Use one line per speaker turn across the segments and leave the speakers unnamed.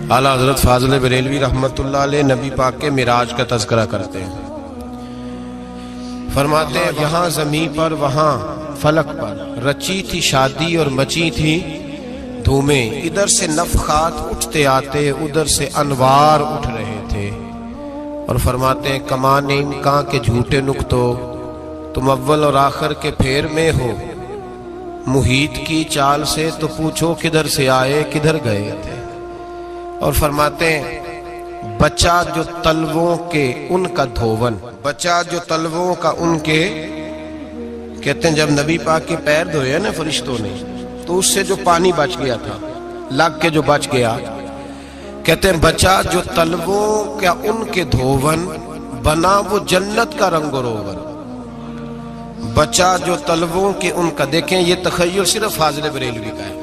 اعلیٰ حضرت فاضل بریلوی رحمۃ اللہ علیہ نبی پاک کے معراج کا تذکرہ کرتے ہیں. فرماتے ہیں یہاں زمین پر وہاں فلک پر رچی تھی شادی اور مچی تھی دھومیں، ادھر سے نفخات اٹھتے آتے ادھر سے انوار اٹھ رہے تھے. اور فرماتے ہیں کمان امکان کے جھوٹے نکتو، تم اول اور آخر کے پھیر میں ہو، محیط کی چال سے تو پوچھو کدھر سے آئے کدھر گئے تھے. اور فرماتے ہیں بچہ جو تلووں کے ان کا دھوون، بچہ جو تلووں کا ان کے، کہتے ہیں جب نبی پاک کے پیر دھوئے نا فرشتوں نے تو اس سے جو پانی بچ گیا تھا لگ کے جو بچ گیا، کہتے ہیں بچہ جو تلووں کا ان کے دھوون بنا وہ جنت کا رنگ و روغن. بچہ جو تلووں کے ان کا، دیکھیں یہ تخیل صرف فاضل بریلوی کا ہے،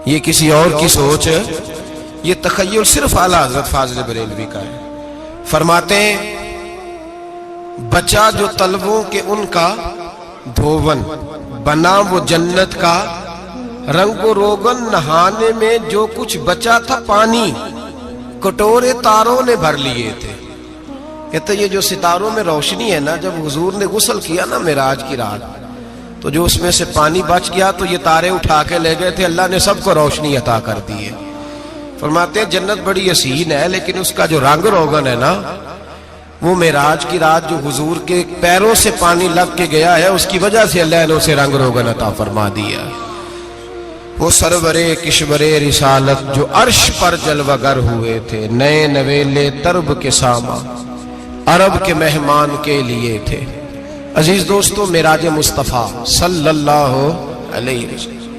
یہ کسی اور کی سوچ ہے، یہ تخیل صرف اعلیٰ حضرت فاضل بریلوی کا ہے. فرماتے ہیں بچہ جو تلووں کے ان کا دھوون بنا وہ جنت کا رنگ و روغن، نہانے میں جو کچھ بچا تھا پانی کٹورے تاروں نے بھر لیے تھے. کہتے یہ جو ستاروں میں روشنی ہے نا، جب حضور نے غسل کیا نا معراج کی رات تو جو اس میں سے پانی بچ گیا تو یہ تارے اٹھا کے لے گئے تھے، اللہ نے سب کو روشنی عطا کر دی ہے. فرماتے ہیں جنت بڑی حسین ہے لیکن اس کا جو رنگ روغن ہے نا، وہ معراج کی رات جو حضور کے پیروں سے پانی لگ کے گیا ہے اس کی وجہ سے اللہ نے اسے رنگ روغن عطا فرما دیا. وہ سرورے کشورے رسالت جو عرش پر جلوہ گر ہوئے تھے، نئے نویلے ترب کے ساما عرب کے مہمان کے لیے تھے. عزیز دوستو، معراج مصطفیٰ صلی اللہ علیہ وسلم،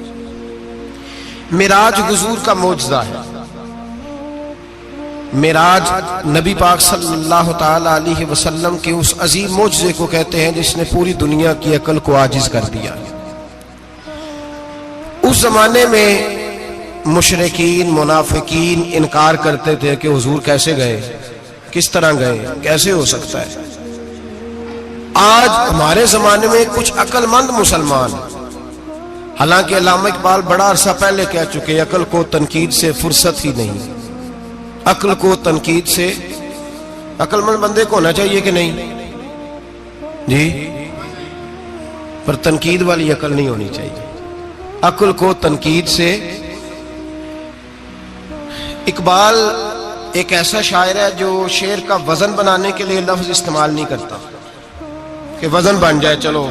معراج حضور کا معجزہ ہے. معراج نبی پاک صلی اللہ تعالی علیہ وسلم کے اس عظیم معجزے کو کہتے ہیں جس نے پوری دنیا کی عقل کو عاجز کر دیا. اس زمانے میں مشرکین منافقین انکار کرتے تھے کہ حضور کیسے گئے، کس طرح گئے، کیسے ہو سکتا ہے. آج ہمارے زمانے میں کچھ عقل مند مسلمان، حالانکہ علامہ اقبال بڑا عرصہ پہلے کہہ چکے عقل کو تنقید سے فرصت ہی نہیں. عقل کو تنقید سے، عقل مند بندے کو ہونا چاہیے کہ نہیں جی، پر تنقید والی عقل نہیں ہونی چاہیے. عقل کو تنقید سے، اقبال ایک ایسا شاعر ہے جو شعر کا وزن بنانے کے لیے لفظ استعمال نہیں کرتا کہ وزن بن جائے، چلو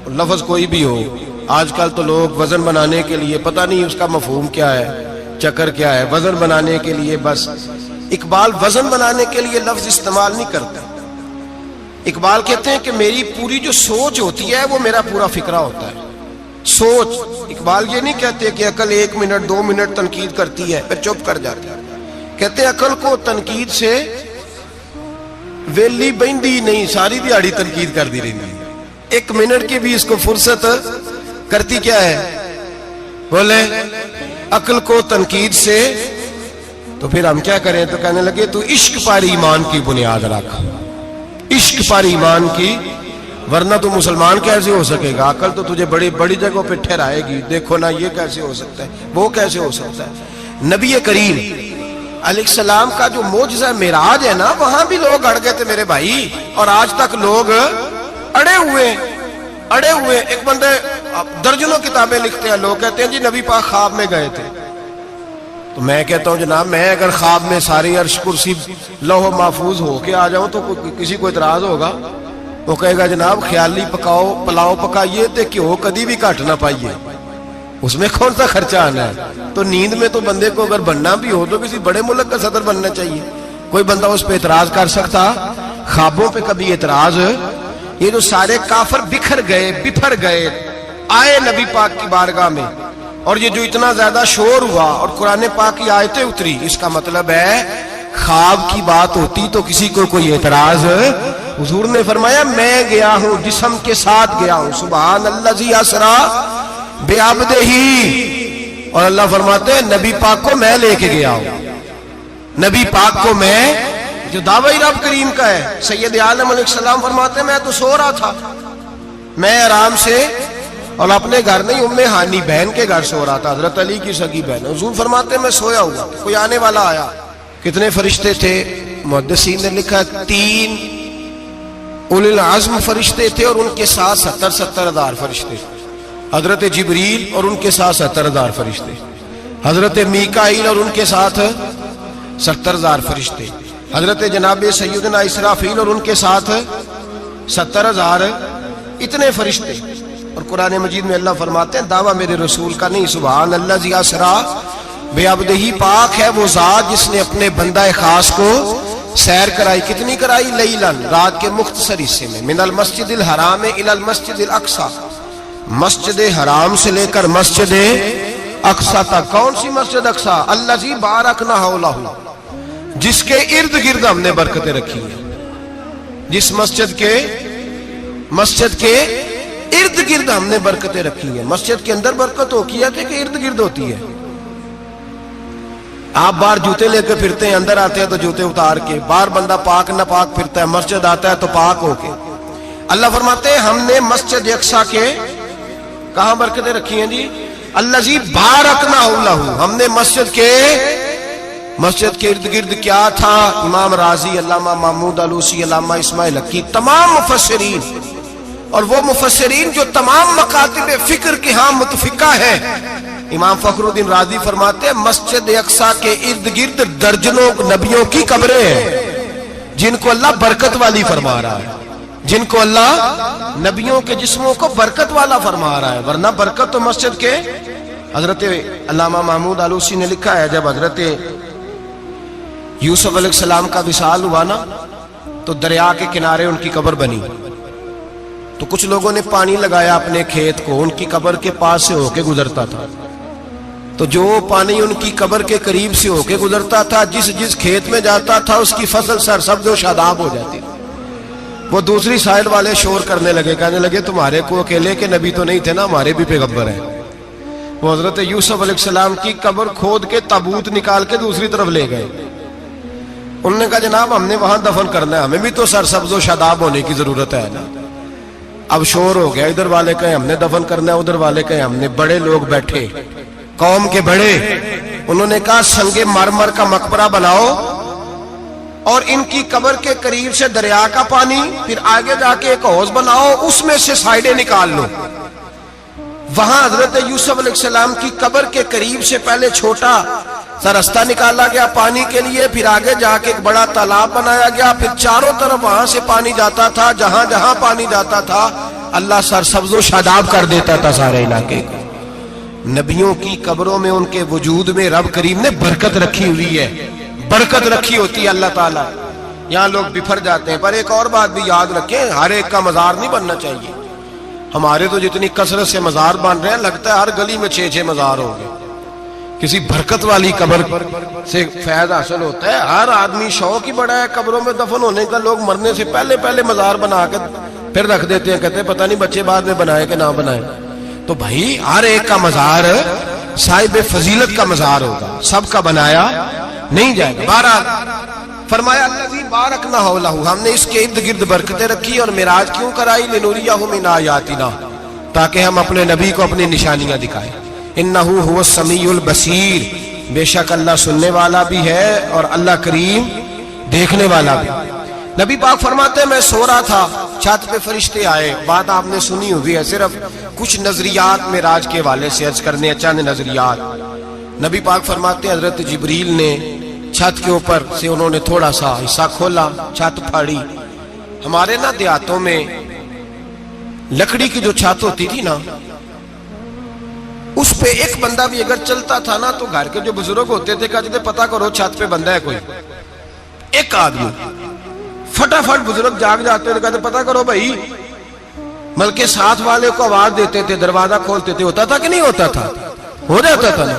لفظ کوئی بھی ہو. آج کل تو لوگ وزن بنانے کے لیے پتہ نہیں اس کا مفہوم کیا ہے، چکر کیا ہے، وزن بنانے کے لیے بس. اقبال وزن بنانے کے لیے لفظ استعمال نہیں کرتا. اقبال کہتے ہیں کہ میری پوری جو سوچ ہوتی ہے وہ میرا پورا فکرہ ہوتا ہے. سوچ، اقبال یہ نہیں کہتے کہ عقل 1 منٹ 2 منٹ تنقید کرتی ہے پھر چپ کر جاتی ہے. کہتے ہیں عقل کو تنقید سے ویلی بہندی نہیں، ساری دیہاڑی تنقید کر دی رہی، 1 منٹ کی بھی اس کو فرصت کرتی کیا ہے، بولے عقل کو تنقید سے. تو پھر ہم کیا کریں، تو کہنے لگے تو عشق پر ایمان کی بنیاد رکھ، عشق پر ایمان کی، ورنہ تو مسلمان کیسے ہو سکے گا. عقل تو تجھے بڑی بڑی جگہوں پہ ٹھہرائے گی، دیکھو نا یہ کیسے ہو سکتا ہے، وہ کیسے ہو سکتا ہے. نبی کریم علیہ السلام کا جو معجزہ معراج ہے نا، وہاں بھی لوگ اڑ گئے تھے میرے بھائی، اور آج تک لوگ اڑے ہوئے. ایک بندے درجنوں کتابیں لکھتے ہیں، لوگ کہتے ہیں جی نبی پاک خواب میں گئے تھے. تو میں کہتا ہوں جناب، میں اگر خواب میں ساری عرش کرسی لوح محفوظ ہو کے آ جاؤں تو کسی کو اعتراض ہوگا؟ وہ کہے گا جناب خیالی پلاؤ پکائیے تے کیوں کدی بھی گھٹ نہ پائیے، اس میں کون سا خرچہ آنا ہے. تو نیند میں تو بندے کو اگر بننا بھی ہو تو کسی بڑے ملک کا صدر بننا چاہیے. کوئی بندہ اس پہ اعتراض کر سکتا؟ خوابوں پہ کبھی اعتراض؟ یہ جو سارے کافر بکھر گئے آئے نبی پاک کی بارگاہ میں، اور یہ جو اتنا زیادہ شور ہوا اور قرآن پاک کی آیتیں اتری، اس کا مطلب ہے خواب کی بات ہوتی تو کسی کو کوئی اعتراض. حضور نے فرمایا میں گیا ہوں، جسم کے ساتھ گیا ہوں، سبحان الذی اسری بعبدہ، اور اللہ فرماتے ہیں نبی پاک کو میں لے کے گیا ہوں. نبی پاک کو میں، جو دعوی رب کریم کا ہے. سید عالم علیہ السلام فرماتے ہیں میں تو سو رہا تھا، میں آرام سے اور اپنے گھر نہیں، ام ہانی بہن کے گھر سو رہا تھا، حضرت علی کی سگی بہن. حضور فرماتے ہیں میں سویا ہوا، کوئی آنے والا آیا. کتنے فرشتے تھے؟ محدثین نے لکھا 3 اولی العزم فرشتے تھے اور ان کے ساتھ 70 ہزار فرشتے. حضرت جبریل اور ان کے ساتھ 70 ہزار فرشتے، حضرت میکائیل اور ان کے ساتھ 70 ہزار فرشتے، حضرت جناب سیدنا اسرافیل اور ان کے ساتھ 70 ہزار. اتنے فرشتے. اور قرآن مجید میں اللہ فرماتے ہیں دعویٰ میرے رسول کا نہیں، سبحان اللہ ذی اسرا بے عبدہ، پاک ہے وہ ذات جس نے اپنے بندہ خاص کو سیر کرائی. کتنی کرائی؟ لیلن، رات کے مختصر حصے میں. من المسجد الحرام الی المسجد الاقصی، مسجد حرام سے لے کر مسجد اقصی تک. کون سی مسجد اقصی؟ الذی بارکنا حولہ، جس کے ارد گرد ہم نے برکتیں رکھی ہیں. جس مسجد کے ارد گرد ہم نے برکتیں رکھی ہیں. مسجد کے اندر برکت ہوتی ہے کہ ارد گرد ہوتی ہے؟ آپ باہر جوتے لے کے پھرتے ہیں، اندر آتے ہیں تو جوتے اتار کے. باہر بندہ پاک نہ پاک پھرتا ہے، مسجد آتا ہے تو پاک ہو کے. اللہ فرماتے ہیں ہم نے مسجد اقصی کے کہاں برکتیں رکھی ہیں جی؟ الذی بارکنا حولہ، ہم نے مسجد کے ارد گرد کیا تھا؟ امام راضی، علامہ محمود علوسی، علامہ اسماعیل حقی، تمام مفسرین، اور وہ مفسرین جو تمام مکاتب فکر کے ہاں متفقہ ہیں. امام فخر الدین رازی فرماتے ہیں مسجد اقصی کے ارد گرد درجنوں نبیوں کی قبریں ہیں جن کو اللہ برکت والی فرما رہا ہے، جن کو اللہ نبیوں کے جسموں کو برکت والا فرما رہا ہے. ورنہ برکت تو مسجد کے. حضرت علامہ محمود علوسی نے لکھا ہے جب حضرت یوسف علیہ السلام کا وصال ہوا نا تو دریا کے کنارے ان کی قبر بنی. تو کچھ لوگوں نے پانی لگایا اپنے کھیت کو، ان کی قبر کے پاس سے ہو کے گزرتا تھا. تو جو پانی ان کی قبر کے قریب سے ہو کے گزرتا تھا، جس کھیت میں جاتا تھا اس کی فصل سرسبز و شاداب ہو جاتی. وہ دوسری سائیڈ والے شور کرنے لگے، کہنے لگے تمہارے کو اکیلے کے نبی تو نہیں تھے نا، ہمارے بھی پیغمبر ہیں. وہ حضرت یوسف علیہ السلام کی قبر کھود کے تابوت نکال کے دوسری طرف لے گئے. انہوں نے کہا جناب ہم نے وہاں دفن کرنا ہے، ہمیں بھی تو سرسبز و شاداب ہونے کی ضرورت ہے نا. اب شور ہو گیا، ادھر والے کہیں ہم نے دفن کرنا ہے، ادھر والے کہیں ہم نے. بڑے لوگ بیٹھے، قوم کے بڑے، انہوں نے کہا سنگ مرمر کا مقبرہ بناؤ اور ان کی قبر کے قریب سے دریا کا پانی، پھر آگے جا کے ایک حوض بناؤ، اس میں سے سائیڈیں نکال لو. وہاں حضرت یوسف علیہ السلام کی قبر کے قریب سے پہلے چھوٹا سا راستہ نکالا گیا پانی کے لیے، پھر آگے جا کے ایک بڑا تالاب بنایا گیا، پھر چاروں طرف وہاں سے پانی جاتا تھا. جہاں جہاں پانی جاتا تھا اللہ سرسبز و شاداب کر دیتا تھا سارے علاقے کو. نبیوں کی قبروں میں ان کے وجود میں رب کریم نے برکت رکھی ہوئی ہے، برکت رکھی ہوتی ہے اللہ تعالیٰ. یہاں لوگ بفر جاتے ہیں. پر ایک اور بات بھی یاد رکھیں، ہر ایک کا مزار نہیں بننا چاہیے. ہمارے تو جتنی کثرت سے مزار بن رہے ہیں لگتا ہے ہر گلی میں 6 مزار ہو گئے. کسی برکت والی قبر سے فیض حاصل ہوتا ہے. ہر آدمی شوق ہی بڑا ہے قبروں میں دفن ہونے کا. لوگ مرنے سے پہلے مزار بنا کے پھر رکھ دیتے ہیں، کہتے ہیں پتہ نہیں بچے بعد میں بنائے کہ نہ بنائے. تو بھائی ہر ایک کا مزار صاحب فضیلت کا مزار ہوگا، سب کا بنایا نہیں جائے گا. بہرحال فرمایا الذی بارکنا حولہ، ہم نے اس کے ارد گرد برکتیں رکھی. اور معراج کیوں کرائی؟ لنوریہ من آیاتنا، تاکہ ہم اپنے نبی کو اپنی نشانیاں دکھائیں. انہ هو السمیع البصیر، بے شک اللہ سننے والا بھی ہے اور اللہ کریم دیکھنے والا بھی. نبی پاک فرماتے ہیں میں سو رہا تھا، چھت پہ فرشتے آئے. بات آپ نے سنی ہوئی ہے، صرف کچھ نظریات معراج کے حوالے سے عرض کرنے، چند نظریات. نبی پاک فرماتے ہیں حضرت جبریل نے چھت کے اوپر سے انہوں نے تھوڑا سا حصہ کھولا، چھت پھاڑی. ہمارے نا دیہاتوں میں لکڑی کی جو چھت ہوتی تھی نا، اس پہ ایک بندہ بھی اگر چلتا تھا نا تو گھر کے جو بزرگ ہوتے تھے کہتے تھے پتہ کرو چھت پہ بندہ ہے کوئی. ایک آدمی فٹافٹ بزرگ جاگ جاتے تھے، کہتے پتہ کرو بھائی. بلکہ ساتھ والے کو آواز دیتے تھے، دروازہ کھولتے تھے. ہوتا تھا کہ نہیں ہوتا تھا؟ ہو جاتا تھا نا.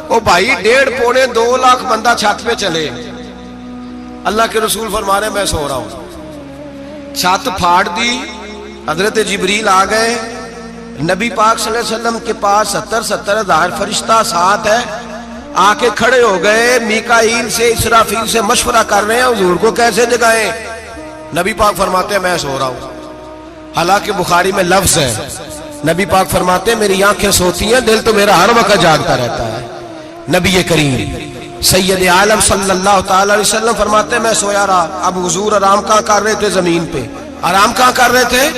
او بھائی 1.5 پونے 2 لاکھ بندہ چھت پہ چلے. اللہ کے رسول فرما رہے ہیں میں سو رہا ہوں. چھت پھاڑ دی، حضرت جبریل آ گئے. نبی پاک صلی اللہ علیہ وسلم کے پاس 70 ہزار فرشتہ ساتھ ہے، آ کے کھڑے ہو گئے. میکائیل سے اسرافیل سے مشورہ کر رہے ہیں حضور کو کیسے جگائیں. نبی پاک فرماتے ہیں میں سو رہا ہوں. حالانکہ بخاری میں لفظ ہے نبی پاک فرماتے ہیں میری آنکھیں سوتی ہیں، دل تو میرا ہر وقت جاگتا رہتا ہے۔ نبی کریم سید عالم صلی اللہ تعالی علیہ وسلم فرماتے ہیں میں سویا رہا، اب حضور آرام کہاں کر رہے تھے؟ زمین پہ۔ آرام کہاں کر رہے تھے؟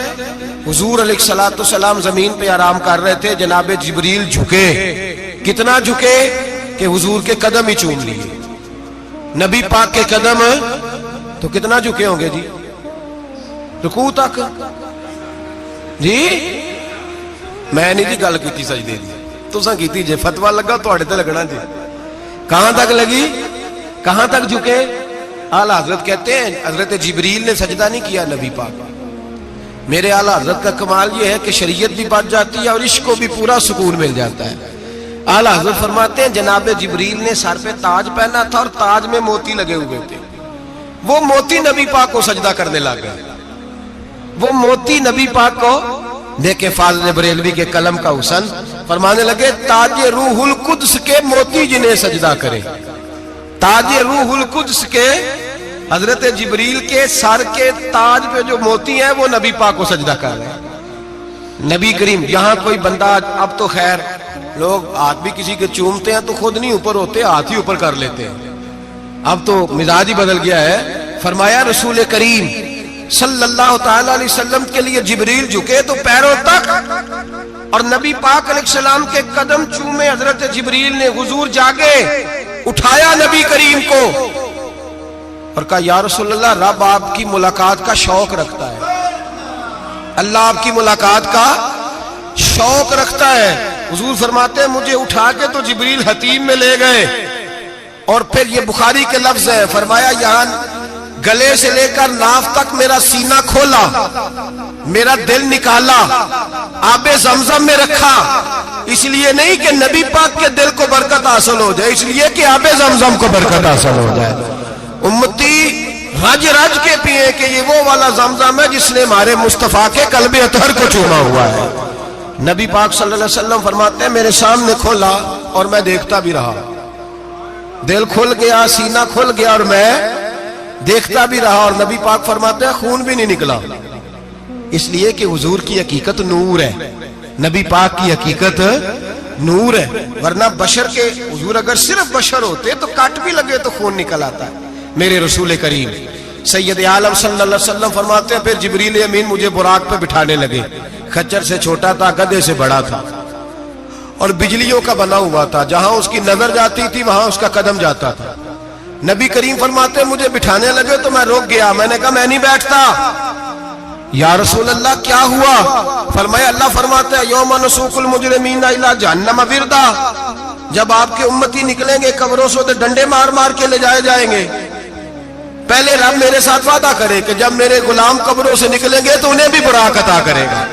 حضور علیہ الصلوۃ والسلام زمین پہ آرام کر رہے تھے، جناب جبریل جھکے، کتنا جھکے کہ حضور کے قدم ہی چوم لیے۔ نبی پاک کے قدم تو کتنا جھکے ہوں گے جی؟ رکوع تک جی؟ میں نہیں جی گل کی سجدے دی، تساں کیتی جے، فتویٰ لگا تواڈے تے لگنا جی۔ کہاں تک لگی؟ کہاں تک جھکے؟ اعلیٰ حضرت کہتے ہیں حضرت جبریل نے سجدہ نہیں کیا نبی پاک۔ میرے اعلیٰ حضرت کا کمال یہ ہے کہ شریعت بھی بچ جاتی ہے اور عشق کو بھی پورا سکون مل جاتا ہے۔ اعلیٰ حضرت فرماتے ہیں جناب جبریل نے سر پہ تاج پہنا تھا اور تاج میں موتی لگے ہوئے تھے، وہ موتی نبی پاک کو سجدہ کرنے لگ گئے، وہ موتی نبی پاک کو دیکھیں۔ فاضل بریلوی کے قلم کا حسن فرمانے لگے تاج روح القدس کے موتی جنہیں سجدہ کرے، تاج روح القدس کے حضرت جبریل کے سر کے تاج پہ جو موتی ہیں وہ نبی پاک کو سجدہ کر رہے ہیں۔ نبی کریم یہاں کوئی بندہ، اب تو خیر لوگ ہاتھ بھی کسی کے چومتے ہیں تو خود نہیں اوپر ہوتے، ہاتھ ہی اوپر کر لیتے ہیں، اب تو مزاج ہی بدل گیا ہے۔ فرمایا رسول کریم صلی اللہ تعالی علیہ وسلم کے لیے جبریل جھکے تو پیروں تک، اور نبی پاک علیہ السلام کے قدم چومے حضرت جبریل نے۔ حضور جاگے، اٹھایا نبی کریم کو اور کہا یا رسول اللہ، رب آپ کی ملاقات کا شوق رکھتا ہے، اللہ آپ کی ملاقات کا شوق رکھتا ہے۔ حضور فرماتے ہیں مجھے اٹھا کے تو جبریل حتیم میں لے گئے، اور پھر یہ بخاری کے لفظ ہے، فرمایا یہاں گلے سے لے کر ناف تک میرا سینہ کھولا، میرا دل نکالا، آب زمزم میں رکھا، اس لیے نہیں کہ نبی پاک کے دل کو برکت حاصل ہو جائے، اس لیے کہ آب زمزم کو برکت حاصل ہو جائے۔ امتی رج رج کے پیئے کہ یہ وہ والا زمزم ہے جس نے ہمارے مصطفیٰ کے قلب اطہر کو چوما ہوا ہے۔ نبی پاک صلی اللہ علیہ وسلم فرماتے ہیں میرے سامنے کھولا اور میں دیکھتا بھی رہا، دل کھل گیا، سینہ کھل گیا اور میں دیکھتا بھی رہا، اور نبی پاک فرماتے ہیں خون بھی نہیں نکلا، اس لیے کہ حضور کی حقیقت نور ہے، نبی پاک کی حقیقت نور ہے، ورنہ بشر کے حضور اگر صرف بشر ہوتے تو کٹ بھی لگے تو خون نکل آتا ہے۔ میرے رسول کریم سید عالم صلی اللہ علیہ وسلم فرماتے ہیں پھر جبریل امین مجھے براق پہ بٹھانے لگے، خچر سے چھوٹا تھا، گدھے سے بڑا تھا، اور بجلیوں کا بنا ہوا تھا، جہاں اس کی نظر جاتی تھی وہاں اس کا قدم جاتا تھا۔ نبی کریم فرماتے ہیں مجھے بٹھانے لگے تو میں رک گیا، میں نے کہا میں نہیں بیٹھتا۔ یا رسول اللہ کیا ہوا؟ فرمایا اللہ فرماتا ہے یوم نسوق المجرمین الی جہنم وردا، جب آپ کے امتی نکلیں گے قبروں سے تو ڈنڈے مار مار کے لے جائے جائیں گے۔ پہلے رب میرے ساتھ وعدہ کرے کہ جب میرے غلام قبروں سے نکلیں گے تو انہیں بھی براق عطا کرے گا،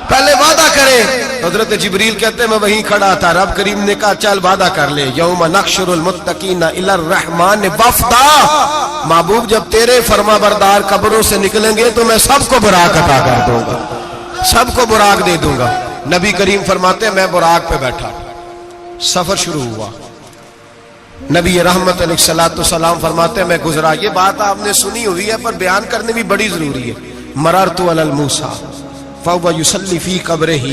پہلے وعدہ کرے۔ حضرت جبریل کہتے ہیں میں وہیں کھڑا تھا، رب کریم نے کہا چل وعدہ کر لے، یوم نحشر المتقین الی الرحمن وفدا، محبوب جب تیرے فرما بردار قبروں سے نکلیں گے تو میں سب کو براق عطا کر دوں گا، سب کو براق دے دوں گا۔ نبی کریم فرماتے ہیں میں براق پہ بیٹھا، سفر شروع ہوا، نبی رحمت علیہ الصلوۃ والسلام فرماتے ہیں میں گزرا۔ یہ بات آپ نے سنی ہوئی ہے پر بیان کرنے بھی بڑی ضروری ہے۔ مررت علی الموسیٰ فہو یصلی فی قبرہ،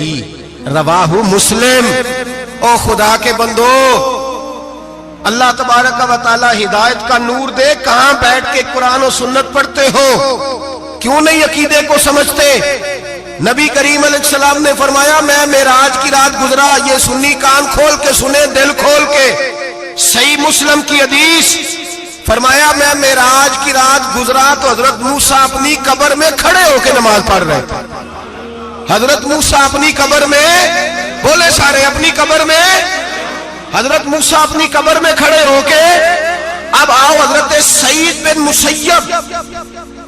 رواہ مسلم۔ او خدا کے بندو، اللہ تبارک و تعالی ہدایت کا نور دے، کہاں بیٹھ کے قرآن و سنت پڑھتے ہو؟ کیوں نہیں عقیدے کو سمجھتے؟ نبی کریم علیہ السلام نے فرمایا میں معراج کی رات گزرا، یہ سنی کان کھول کے سنے، دل کھول کے، صحیح مسلم کی حدیث، فرمایا میں معراج کی رات گزرا تو حضرت موسیٰ اپنی قبر میں کھڑے ہو کے نماز پڑھ رہے تھے۔ حضرت موسیٰ اپنی قبر میں، بولے سارے اپنی قبر میں، حضرت موسیٰ اپنی قبر میں کھڑے ہو کے۔ اب آؤ حضرت سعید بن مسیب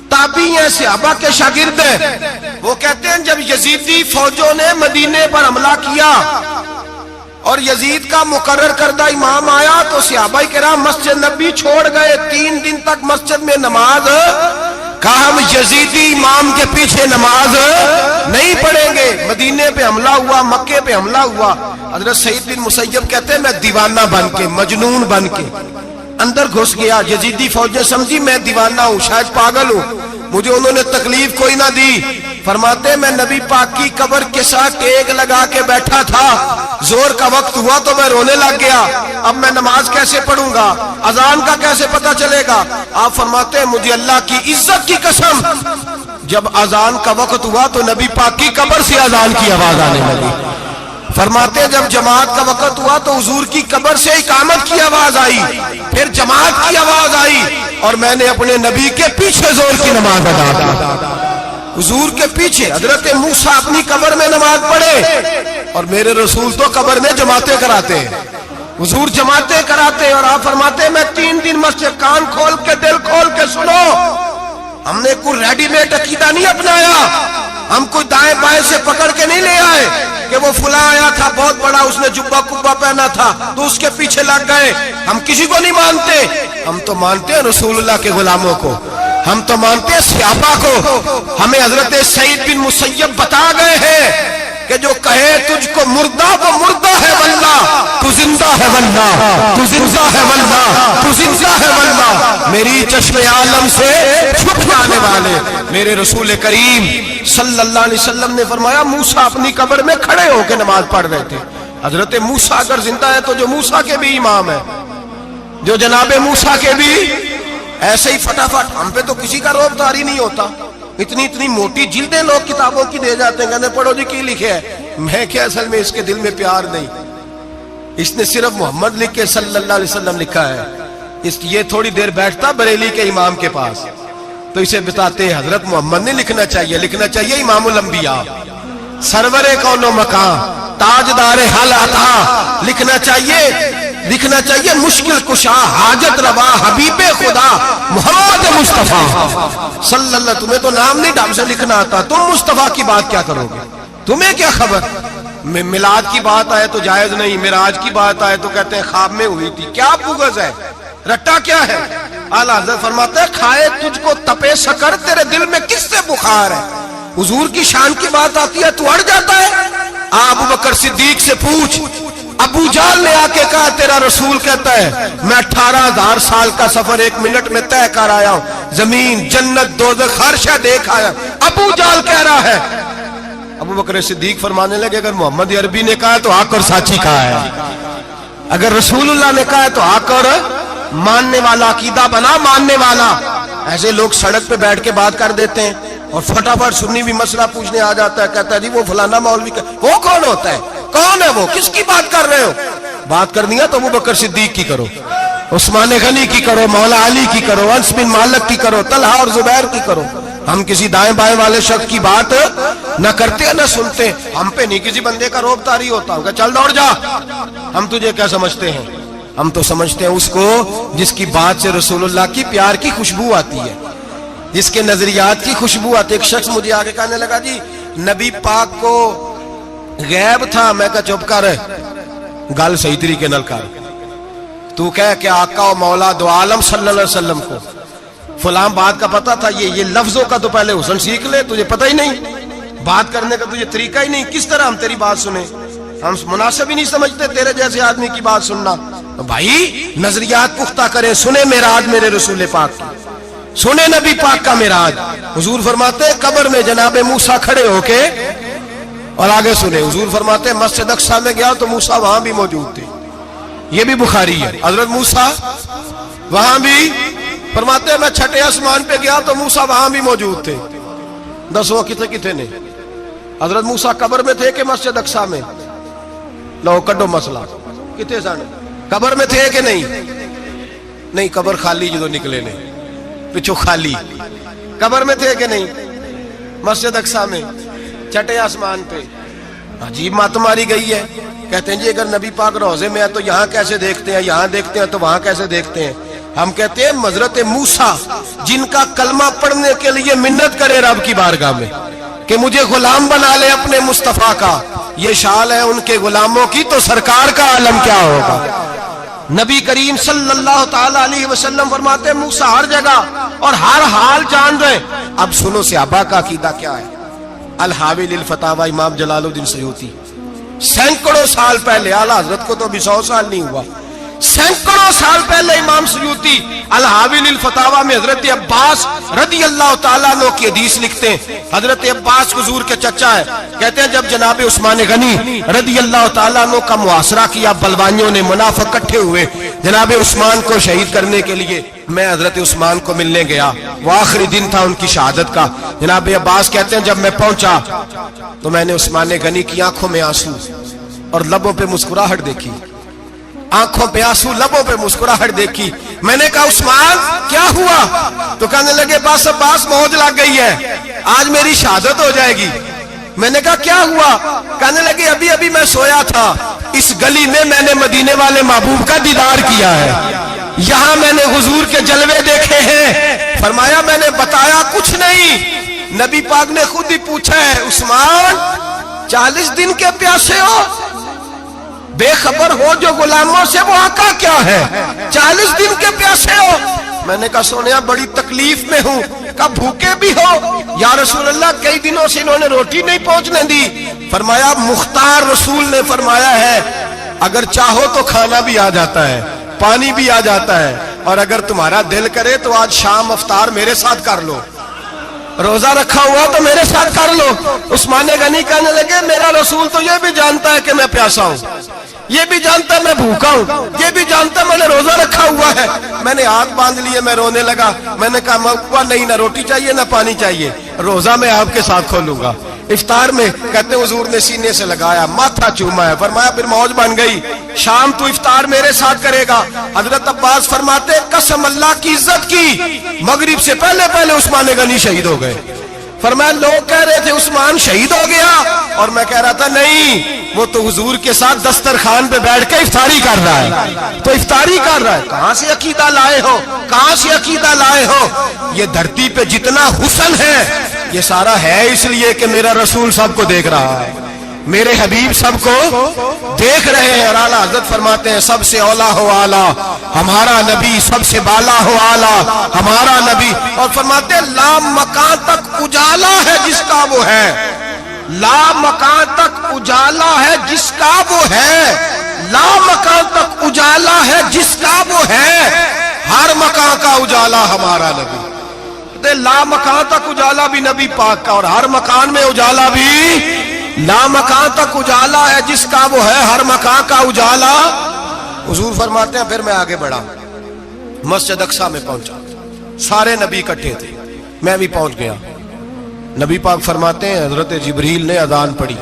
تابعی ہیں، صحابہ کے شاگرد ہیں، وہ کہتے ہیں جب یزیدی فوجوں نے مدینے پر حملہ کیا اور یزید کا مقرر کردہ امام آیا تو صحابہ کرام مسجد نبی چھوڑ گئے، 3 دن تک مسجد میں نماز، کہا ہم یزیدی امام کے پیچھے نماز نہیں پڑھیں گے۔ مدینے پہ حملہ ہوا، مکے پہ حملہ ہوا، حضرت سعید بن مسیب کہتے ہیں میں دیوانہ بن کے، مجنون بن کے اندر گھس گیا۔ یزیدی فوجیں سمجھی میں دیوانہ ہوں، شاید پاگل ہوں، مجھے انہوں نے تکلیف کوئی نہ دی۔ فرماتے میں نبی پاک کی قبر کے ساتھ ٹیک لگا کے بیٹھا تھا، زور کا وقت ہوا تو میں رونے لگ گیا، اب میں نماز کیسے پڑھوں گا، اذان کا کیسے پتہ چلے گا؟ آپ فرماتے ہیں مجھے اللہ کی عزت کی قسم، جب اذان کا وقت ہوا تو نبی پاک کی قبر سے اذان کی آواز آنے لگی۔ فرماتے ہیں جب جماعت کا وقت ہوا تو حضور کی قبر سے اقامت کی آواز آئی، پھر جماعت کی آواز آئی، اور میں نے اپنے نبی کے پیچھے زور کی نماز ادا کی۔ حضور کے پیچھے حضرت موسیٰ اپنی قبر میں نماز پڑھے، اور میرے رسول تو قبر میں جماعتیں کراتے ہیں، حضور جماعتیں کراتے ہیں، اور آپ فرماتے ہیں میں 3 دن مسجد، کان کھول کے دل کھول کے سنو، ہم نے کوئی ریڈی میڈ عقیدہ نہیں اپنایا، ہم کوئی دائیں بائیں سے پکڑ کے نہیں لے آئے کہ وہ فلاں آیا تھا بہت بڑا، اس نے جبہ کبہ پہنا تھا تو اس کے پیچھے لگ گئے۔ ہم کسی کو نہیں مانتے، ہم تو مانتے ہیں رسول اللہ کے غلاموں کو، ہم تو مانتے ہیں صحابہ کو۔ ہمیں حضرت سعید بن مسیب بتا گئے ہیں کہ جو کہے تجھ کو مردہ وہ مردہ ہے واللہ، تو زندہ ہے واللہ، تو زندہ ہے واللہ، تو زندہ ہے واللہ، میری چشم عالم سے چھپ جانے والے میرے رسول کریم صلی اللہ علیہ وسلم نے فرمایا موسیٰ اپنی قبر میں کھڑے ہو کے نماز پڑھ رہے تھے۔ حضرت موسیٰ اگر زندہ ہے تو جو موسیٰ کے بھی امام ہے، جو جناب موسیٰ کے بھی ایسے ہی فٹافٹ، ہم پہ تو کسی کا روب داری نہیں ہوتا، اتنی موٹی جلدیں لوگ کتابوں کی دے جاتے ہیں، کہتے پڑھو جی کی لکھے ہے، میں کیا اصل میں اس کے دل میں پیار نہیں، اس نے صرف محمد لکھ کے صلی اللہ علیہ وسلم لکھا ہے، یہ تھوڑی دیر بیٹھتا بریلی کے امام کے پاس تو اسے بتاتے ہیں حضرت محمد نے لکھنا چاہیے، لکھنا چاہیے امام الانبیاء، سرور کون و مکان، تاجدار حل عطا، لکھنا چاہیے مشکل کشا، حاجت روا، حبیب خدا محمد مصطفیٰ صلی اللہ۔ تمہیں تو نام نہیں ڈھنگ سے لکھنا آتا، تم مصطفیٰ کی بات کیا کرو گے؟ تمہیں کیا خبر؟ میلاد کی بات آئے تو جائز نہیں، معراج کی بات آئے تو کہتے ہیں خواب میں ہوئی تھی، کیا بغض ہے، رٹا کیا ہے؟ اعلیٰ حضرت فرماتے ہیں کھائے تجھ کو تپے سکر، تیرے دل میں کس سے بخار ہے؟ حضور کی شان کی بات آتی ہے تو اڑ جاتا ہے۔ ابو بکر صدیق سے پوچھ، ابو جہل نے آ کے کہا تیرا رسول کہتا ہے میں 18,000 سال کا سفر 1 منٹ میں طے کر آیا ہوں، زمین جنت دوزخ ہر شے دیکھ آیا، ابو جہل کہہ رہا ہے۔ ابو بکر صدیق فرمانے لگے اگر محمد عربی نے کہا ہے تو حق اور سچی کہا ہے، اگر رسول اللہ نے کہا ہے تو حق اور ماننے والا، عقیدہ بنا ماننے والا۔ ایسے لوگ سڑک پہ بیٹھ کے بات کر دیتے ہیں اور فٹافٹ سنی بھی مسئلہ پوچھنے آ جاتا ہے، کہتا ہے جی وہ فلانا مولوی کا، وہ کون ہوتا ہے، کون ہے وہ، کس کی بات کر رہے ہو؟ بات کرنی ہے تو ابو بکر صدیق کی کرو، عثمان غنی کی کرو، مولا علی کی کرو، انس بن مالک کی کرو، طلحہ اور زبیر کی کرو۔ ہم کسی دائیں بائیں والے شخص کی بات نہ کرتے نہ سنتے، ہم پہ نہیں کسی بندے کا روب طاری ہوتا کہ چل دوڑ جا، ہم تجھے کیا سمجھتے ہیں؟ ہم تو سمجھتے ہیں اس کو جس کی بات سے رسول اللہ کی پیار کی خوشبو آتی ہے، جس کے نظریات کی خوشبو آتی ہے۔ ایک شخص مجھے آگے کہنے لگا جی نبی پاک کو غیب تھا، میں کہا چپ کر، گل صحیح طریقے نال کر، تو کہہ کہ آقا و مولا دو عالم صلی اللہ علیہ وسلم کو فلاں بات کا پتہ تھا، یہ لفظوں کا تو پہلے حسن سیکھ لے، تجھے پتہ ہی نہیں، بات کرنے کا تجھے طریقہ ہی نہیں، کس طرح ہم تیری بات سنیں؟ ہم مناسب ہی نہیں سمجھتے تیرے جیسے آدمی کی بات سننا۔ بھائی نظریات پختہ کریں، سنیں معراج میرے رسول پاک کی، سنیں نبی پاک کا معراج۔ حضور فرماتے ہیں قبر میں جناب موسیٰ کھڑے ہو کے، اور آگے سنیں حضور فرماتے ہیں مسجد اقصیٰ میں گیا تو موسیٰ وہاں بھی موجود تھے، یہ بھی بخاری ہے، حضرت موسیٰ وہاں بھی، فرماتے ہیں میں 6 آسمان پہ گیا تو موسیٰ وہاں بھی موجود تھے۔ دسو کتنے نے حضرت موسیٰ قبر میں تھے کہ مسجد اقصیٰ میں؟ لو کڈو مسئلہ، کتنے سن قبر میں تھے کہ نہیں؟ قبر خالی جو نکلے نے پچھو خالی، قبر میں تھے کہ نہیں؟ مسجد اقصیٰ میں 6 آسمان پہ۔ عجیب بات ماری گئی ہے، کہتے ہیں جی اگر نبی پاک روضے میں ہے تو یہاں کیسے دیکھتے ہیں، یہاں دیکھتے ہیں تو وہاں کیسے دیکھتے ہیں؟ ہم کہتے ہیں حضرت موسیٰ جن کا کلمہ پڑھنے کے لیے منت کرے رب کی بارگاہ میں کہ مجھے غلام بنا لے اپنے مصطفیٰ کا، یہ شان ہے ان کے غلاموں کی، تو سرکار کا عالم کیا ہوگا؟ نبی کریم صلی اللہ تعالی علیہ وسلم فرماتے ہیں موسیٰ ہر جگہ اور ہر حال جان رہے۔ اب سنو صحابہ کا عقیدہ کیا ہے۔ الحاوی للفتاوی امام جلال الدین سیوطی، سینکڑوں سال پہلے، اعلیٰ حضرت کو تو ابھی 100 سال نہیں ہوا، سینکڑوں سال پہلے امام سیوطی الحاوی للفتاوی میں حضرت عباس رضی اللہ تعالیٰ عنہ کی حدیث لکھتے ہیں. حضرت عباس حضور کے چچا ہے. کہتے ہیں جب جناب عثمان غنی رضی اللہ تعالیٰ عنہ کا محاصرہ کیا، بلوانیوں نے، منافق اکٹھے ہوئے جناب عثمان کو شہید کرنے کے لیے، میں حضرت عثمان کو ملنے گیا. وہ آخری دن تھا ان کی شہادت کا. جناب عباس کہتے ہیں جب میں پہنچا تو میں نے عثمان غنی کی آنکھوں میں آنسو اور لبوں پہ مسکراہٹ دیکھی. آنکھوں پہ آنسو، لبوں پہ مسکراہٹ دیکھی. میں نے کہا عثمان کیا ہوا؟ تو کہنے لگے بس عباس موج لگ گئی ہے، آج میری شہادت ہو جائے گی. میں نے کہا کیا ہوا؟ کہنے لگے ابھی ابھی میں سویا تھا، اس گلی میں نے مدینے والے محبوب کا دیدار کیا ہے، یہاں میں نے حضور کے جلوے دیکھے ہیں. فرمایا میں نے بتایا کچھ نہیں. نبی پاک نے خود ہی پوچھا ہے عثمان 40 دن کے پیاسے ہو؟ بے خبر ہو جو غلاموں سے وہ آقا کیا ہے؟ 40 دن کے پیاسے ہو؟ میں نے کہا سونیا بڑی تکلیف میں ہوں. کہا بھوکے بھی ہو؟ یا رسول اللہ کئی دنوں سے انہوں نے روٹی نہیں پہنچنے دی. فرمایا مختار رسول نے فرمایا ہے اگر چاہو تو کھانا بھی آ جاتا ہے، پانی بھی آ جاتا ہے، اور اگر تمہارا دل کرے تو آج شام افطار میرے ساتھ کر لو، روزہ رکھا ہوا تو میرے ساتھ کر لو. عثمان غنی کہنے لگے میرا رسول تو یہ بھی جانتا ہے کہ میں پیاسا ہوں، یہ بھی جانتا ہے میں بھوکا ہوں، یہ بھی جانتا ہے میں نے روزہ رکھا ہوا ہے. میں نے ہاتھ باندھ لیے، میں رونے لگا. میں نے کہا موقع نہیں، نہ روٹی چاہیے نہ پانی چاہیے، روزہ میں آپ کے ساتھ کھولوں گا. افطار میں کہتے ہیں حضور نے سینے سے لگایا، ماتھا چوما ہے. فرمایا پھر موج بن گئی، شام تو افطار میرے ساتھ کرے گا. حضرت عباس فرماتے قسم اللہ کی عزت کی مغرب سے پہلے پہلے عثمان غنی شہید ہو گئے. فرمایا لوگ کہہ رہے تھے عثمان شہید ہو گیا، اور میں کہہ رہا تھا نہیں، وہ تو حضور کے ساتھ دسترخوان پہ بیٹھ کے افطاری کر رہا ہے. تو افطاری کر رہا ہے. کہاں سے عقیدہ لائے ہو؟ کہاں سے عقیدہ لائے ہو؟ یہ دھرتی پہ جتنا حسن ہے یہ سارا ہے اس لیے کہ میرا رسول سب کو دیکھ رہا ہے، میرے حبیب سب کو دیکھ رہے ہیں. اور اعلیٰ حضرت فرماتے ہیں سب سے اولا ہو اعلیٰ ہمارا نبی، سب سے بالا ہو اعلیٰ ہمارا نبی. اور فرماتے ہیں لا مکان تک اجالا ہے جس کا وہ ہے، لا مکان تک اجالا ہے جس کا وہ ہے، لا مکان تک اجالا ہے جس کا وہ ہے، ہر مکان کا اجالا ہمارا نبی. لا مکان تک اجالا بھی نبی پاک کا، اور ہر مکان میں اجالا بھی لا مکان تک اجالا ہے جس کا وہ ہے، ہر مکان کا اجالا. حضور فرماتے ہیں پھر میں آگے بڑھا، مسجد اقصی میں پہنچا، سارے نبی اکٹھے تھے، میں بھی پہنچ گیا. نبی پاک فرماتے ہیں حضرت جبریل نے اذان پڑھی.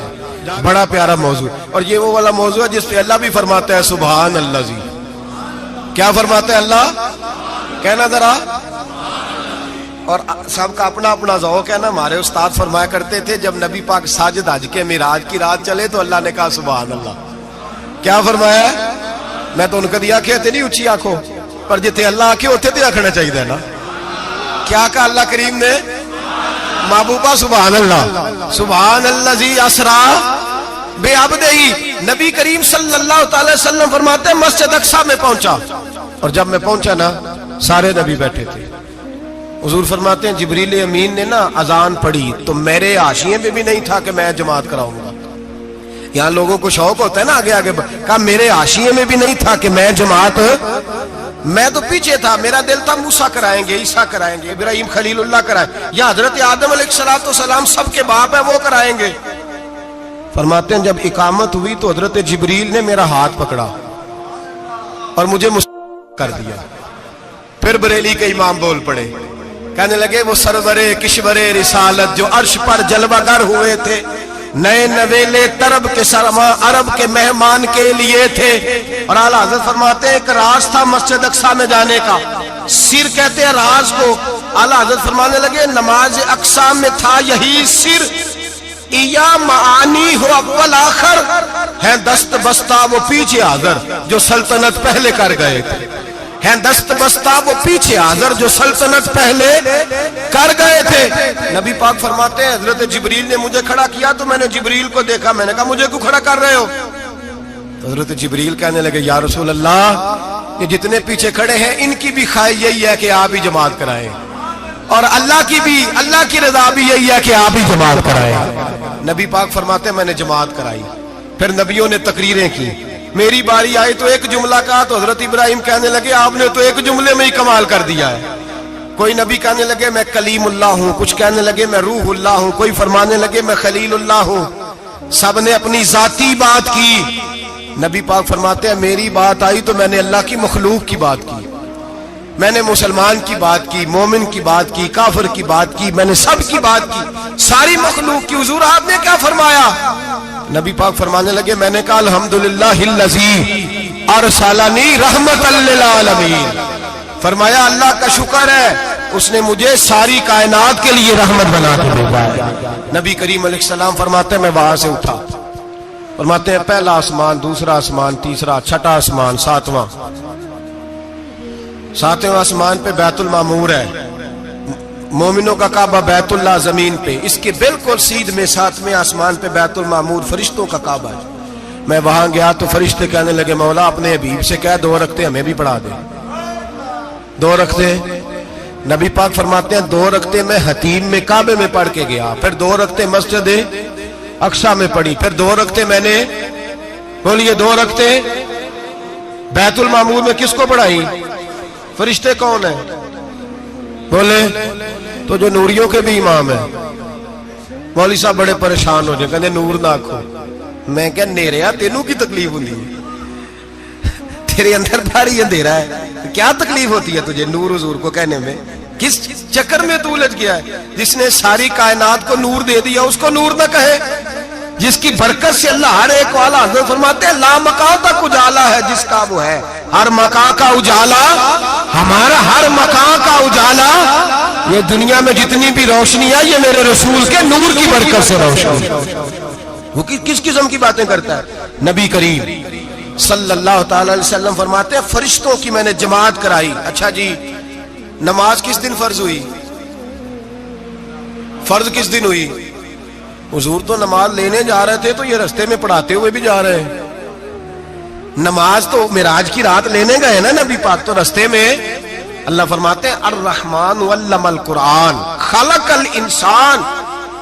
بڑا پیارا موضوع، اور یہ وہ والا موضوع ہے جس پہ اللہ بھی فرماتا ہے سبحان اللہ جی. کیا فرماتا ہے اللہ؟ کہنا ذرا. اور سب کا اپنا اپنا ذوق ہے نا. ہمارے استاد فرمایا کرتے تھے جب نبی پاک ساجد حج کے معراج کی رات چلے تو اللہ نے کہا سبحان اللہ. کیا فرمایا؟ میں تو ان کو دیا کہ نہیں اچھی آنکھوں پر جتنے اللہ آنکھیں ہوتے تھے آنکھنا چاہیے نا. کیا کہا اللہ کریم نے؟ محبوبہ سبحان اللہ. سبحان الذی اسرا بعبدہ. نبی کریم صلی اللہ تعالی وسلم فرماتے ہیں مسجد اقصی میں پہنچا، اور جب میں پہنچا نا سارے نبی بیٹھے تھے. حضور فرماتے ہیں جبریل امین نے نا اذان پڑھی تو میرے حاشیے میں بھی نہیں تھا کہ میں جماعت کراؤں گا. یہاں لوگوں کو شوق ہوتا ہے نا آگے آگے، کہا میرے حاشیے میں بھی نہیں تھا کہ میں جماعت، میں تو پیچھے تھا. میرا دل تھا موسیٰ کرائیں گے، عیسیٰ کرائیں گے، ابراہیم خلیل اللہ کرائیں، یا حضرت آدم علیہ السلام سب کے باپ ہیں وہ کرائیں گے. فرماتے ہیں جب اقامت ہوئی تو حضرت جبریل نے میرا ہاتھ پکڑا اور مجھے کر دیا. پھر بریلی کے امام بول پڑے، کہنے لگے وہ سرور کشور رسالت جو عرش پر جلوہ گر ہوئے تھے، نئے نویلے طرب کے سرما عرب کے مہمان کے لیے تھے. اور اعلیٰ حضرت فرماتے ہیں ایک راز تھا مسجد اقصی میں جانے کا، سر کہتے ہیں راز کو. اعلیٰ حضرت فرمانے لگے نماز اقصی میں تھا یہی سر، یا معانی ہو اول آخر ہے دست بستہ وہ پیچھے حاضر جو سلطنت پہلے کر گئے تھے، ہیں دست بستہ وہ پیچھے حاضر جو سلطنت پہلے کر گئے تھے. نبی پاک فرماتے ہیں حضرت جبریل نے مجھے کھڑا کیا تو میں نے جبریل کو دیکھا. میں نے کہا مجھے کیوں کھڑا کر رہے ہو؟ تو حضرت جبریل کہنے لگے یا رسول اللہ یہ جتنے پیچھے کھڑے ہیں ان کی بھی خواہش یہی ہے کہ آپ ہی جماعت کرائیں، اور اللہ کی رضا بھی یہی ہے کہ آپ ہی جماعت کرائیں. نبی پاک فرماتے ہیں میں نے جماعت کرائی. پھر نبیوں نے تقریریں کی، میری باری آئی تو ایک جملہ کہا تو حضرت ابراہیم کہنے لگے آپ نے تو ایک جملے میں ہی کمال کر دیا ہے. کوئی نبی کہنے لگے میں کلیم اللہ ہوں، کچھ کہنے لگے میں روح اللہ ہوں، کوئی فرمانے لگے میں خلیل اللہ ہوں. سب نے اپنی ذاتی بات کی. نبی پاک فرماتے ہیں میری بات آئی تو میں نے اللہ کی مخلوق کی بات کی، میں نے مسلمان کی بات کی، مومن کی بات کی، کافر کی بات کی، میں نے سب کی بات کی، ساری مخلوق کی. حضور آپ نے کیا فرمایا؟ نبی پاک فرمانے لگے میں نے کہا الحمدللہ الذی ارسلنی رحمت للعالمین. فرمایا اللہ کا شکر ہے اس نے مجھے ساری کائنات کے لیے رحمت بنا کے بھیجا ہے. نبی کریم علیہ السلام فرماتے ہیں میں وہاں سے اٹھا. فرماتے ہیں پہلا آسمان، دوسرا آسمان، تیسرا، چھٹا آسمان، ساتواں آسمان پہ بیت المعمور ہے، مومنوں کا کعبہ بیت اللہ زمین پہ، اس کے بالکل سیدھ میں ساتویں آسمان پہ بیت المعمور فرشتوں کا کعبہ ہے. میں وہاں گیا تو فرشتے کہنے لگے مولا اپنے حبیب سے کہہ 2 رکعتیں ہمیں بھی پڑھا دے. 2 رکعتیں. نبی پاک فرماتے ہیں 2 رکعتیں میں حتیم میں کعبے میں پڑھ کے گیا، پھر 2 رکعتیں مسجد اقصی میں پڑھی، پھر 2 رکعتیں میں نے بولیے 2 رکعتیں بیت المعمور میں کس کو پڑھائی؟ فرشتے کون ہیں بولے؟ تو جو نوریوں کے بھی امام ہیں. مولوی صاحب بڑے پریشان ہو جائے، کہنے نور نہ آکھو. میں کہ نیریا تینوں کی تکلیف ہوتی ہے، تیرے اندر بھاری اندھیرا ہے، کیا تکلیف ہوتی ہے تجھے نور حضور کو کہنے میں؟ کس چکر میں تو الجھ گیا ہے؟ جس نے ساری کائنات کو نور دے دیا اس کو نور نہ کہے؟ جس کی برکت سے اللہ ہر ایک والا، حضرت فرماتے ہیں لا مکان تک اجالا ہے جس کا وہ ہے، ہر مکان کا اجالا ہمارا، ہر مکان کا اجالا. یہ دنیا میں جتنی بھی روشنی ہے یہ میرے رسول کے نور کی برکت سے روشنی. وہ کس قسم کی باتیں کرتا ہے؟ نبی کریم صلی اللہ تعالی علیہ وسلم فرماتے ہیں فرشتوں کی میں نے جماعت کرائی. اچھا جی نماز کس دن فرض ہوئی؟ فرض کس دن ہوئی؟ حضور تو نماز لینے جا رہے تھے تو یہ رستے میں پڑھاتے ہوئے بھی جا رہے ہیں. نماز تو معراج کی رات لینے گئے نا نبی پاک، تو رستے میں اللہ فرماتے ہیں الرحمن علم القرآن خلق الانسان.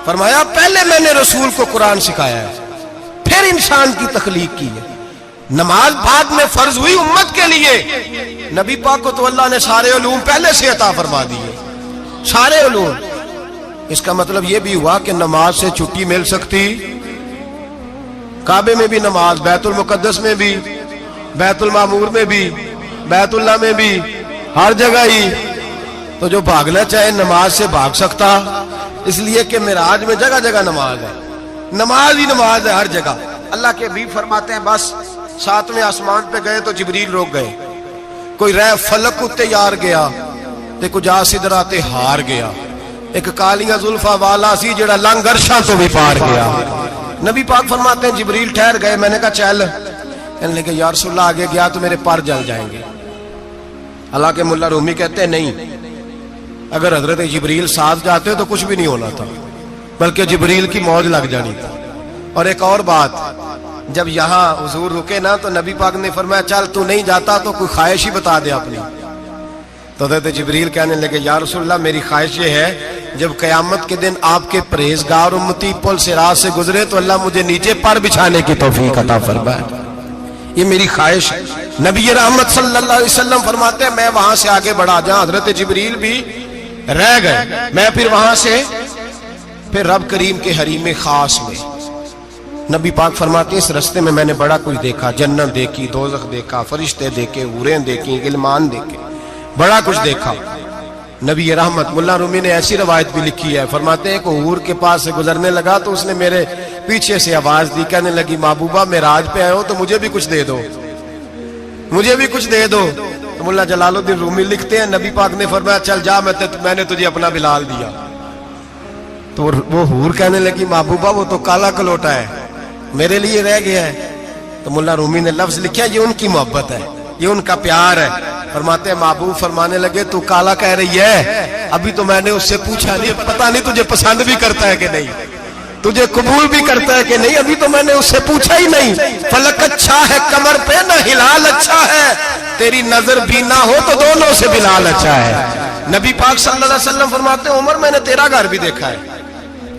فرمایا پہلے میں نے رسول کو قرآن سکھایا ہے، پھر انسان کی تخلیق کی ہے. نماز بعد میں فرض ہوئی امت کے لیے. نبی پاک کو تو اللہ نے سارے علوم پہلے سے عطا فرما دیے، سارے علوم. اس کا مطلب یہ بھی ہوا کہ نماز سے چھٹی مل سکتی؟ کعبے میں بھی نماز، بیت المقدس میں بھی، بیت المعمور میں بھی، بیت اللہ میں بھی، ہر جگہ ہی. تو جو بھاگنا چاہے نماز سے بھاگ سکتا، اس لیے کہ معراج میں جگہ جگہ نماز ہے، نماز ہی نماز ہے ہر جگہ. اللہ کے حبیب فرماتے ہیں بس 7ویں آسمان پہ گئے تو جبریل روک گئے. کوئی رہ فلک اتے یار گیا تے کجا سدرا تے ہار گیا. ایک کالیاں زلفاں والا سی جڑا لنگ عرشاں تو بھی پار گیا. نبی پاک فرماتے ہیں جبریل ٹھہر گئے. میں نے کہا چل، کہنے لگے یا رسول اللہ آگے گیا تو میرے پر جل جائیں گے. حالانکہ ملا رومی کہتے ہیں نہیں، اگر حضرت جبریل ساتھ جاتے تو کچھ بھی نہیں ہونا تھا، بلکہ جبریل کی موج لگ جانی تھی. اور ایک اور بات، جب یہاں حضور رکے نا تو نبی پاک نے فرمایا چل تو نہیں جاتا تو کوئی خواہش ہی بتا دے اپنی. تو حضرت جبریل کہنے لگے یا رسول اللہ میری خواہش یہ ہے جب قیامت کے دن آپ کے پرہیزگار امتی پل سے راہ سے گزرے تو اللہ مجھے نیچے پر بچھانے کی توفیق عطا فرمائے. یہ میری خواہش. نبی رحمت صلی اللہ علیہ وسلم فرماتے ہیں میں وہاں سے آگے بڑھا جہاں حضرت جبریل بھی رہ گئے، میں پھر وہاں سے پھر رب کریم کے حریم خاص میں. نبی پاک فرماتے ہیں اس رستے میں میں نے بڑا کچھ دیکھا، جنت دیکھی، دوزخ دیکھا، فرشتے دیکھے، حوریں دیکھی، غلمان دیکھے، بڑا کچھ دیکھا. نبی رحمت ملا رومی نے ایسی روایت بھی لکھی ہے، فرماتے ہیں کہ حور کے پاس سے گزرنے لگا تو اس نے میرے پیچھے سے آواز دی، کہنے لگی محبوبہ معراج پہ آئے ہو تو مجھے بھی کچھ دے دو، مجھے بھی کچھ دے دو. تو ملا جلال الدین رومی لکھتے ہیں نبی پاک نے فرمایا چل جا میں نے تجھے اپنا بلال دیا. تو وہ حور کہنے لگی محبوبہ وہ تو کالا کلوٹا ہے، میرے لیے رہ گیا ہے. تو ملا رومی نے لفظ لکھا یہ ان کی محبت ہے، یہ ان کا پیار ہے. فرماتے ہیں محبوب فرمانے لگے تو کالا کہہ رہی ہے، ابھی تو میں نے اس سے پوچھا نہیں، پتہ نہیں تجھے پسند بھی کرتا ہے کہ نہیں، تجھے قبول بھی کرتا ہے کہ نہیں، ابھی تو میں نے اس سے پوچھا ہی نہیں. فلک اچھا ہے کمر پہ نہ ہلال اچھا ہے، تیری نظر بھی نہ ہو تو دونوں سے بلال اچھا ہے. نبی پاک صلی اللہ علیہ وسلم فرماتے ہیں عمر میں نے تیرا گھر بھی دیکھا ہے،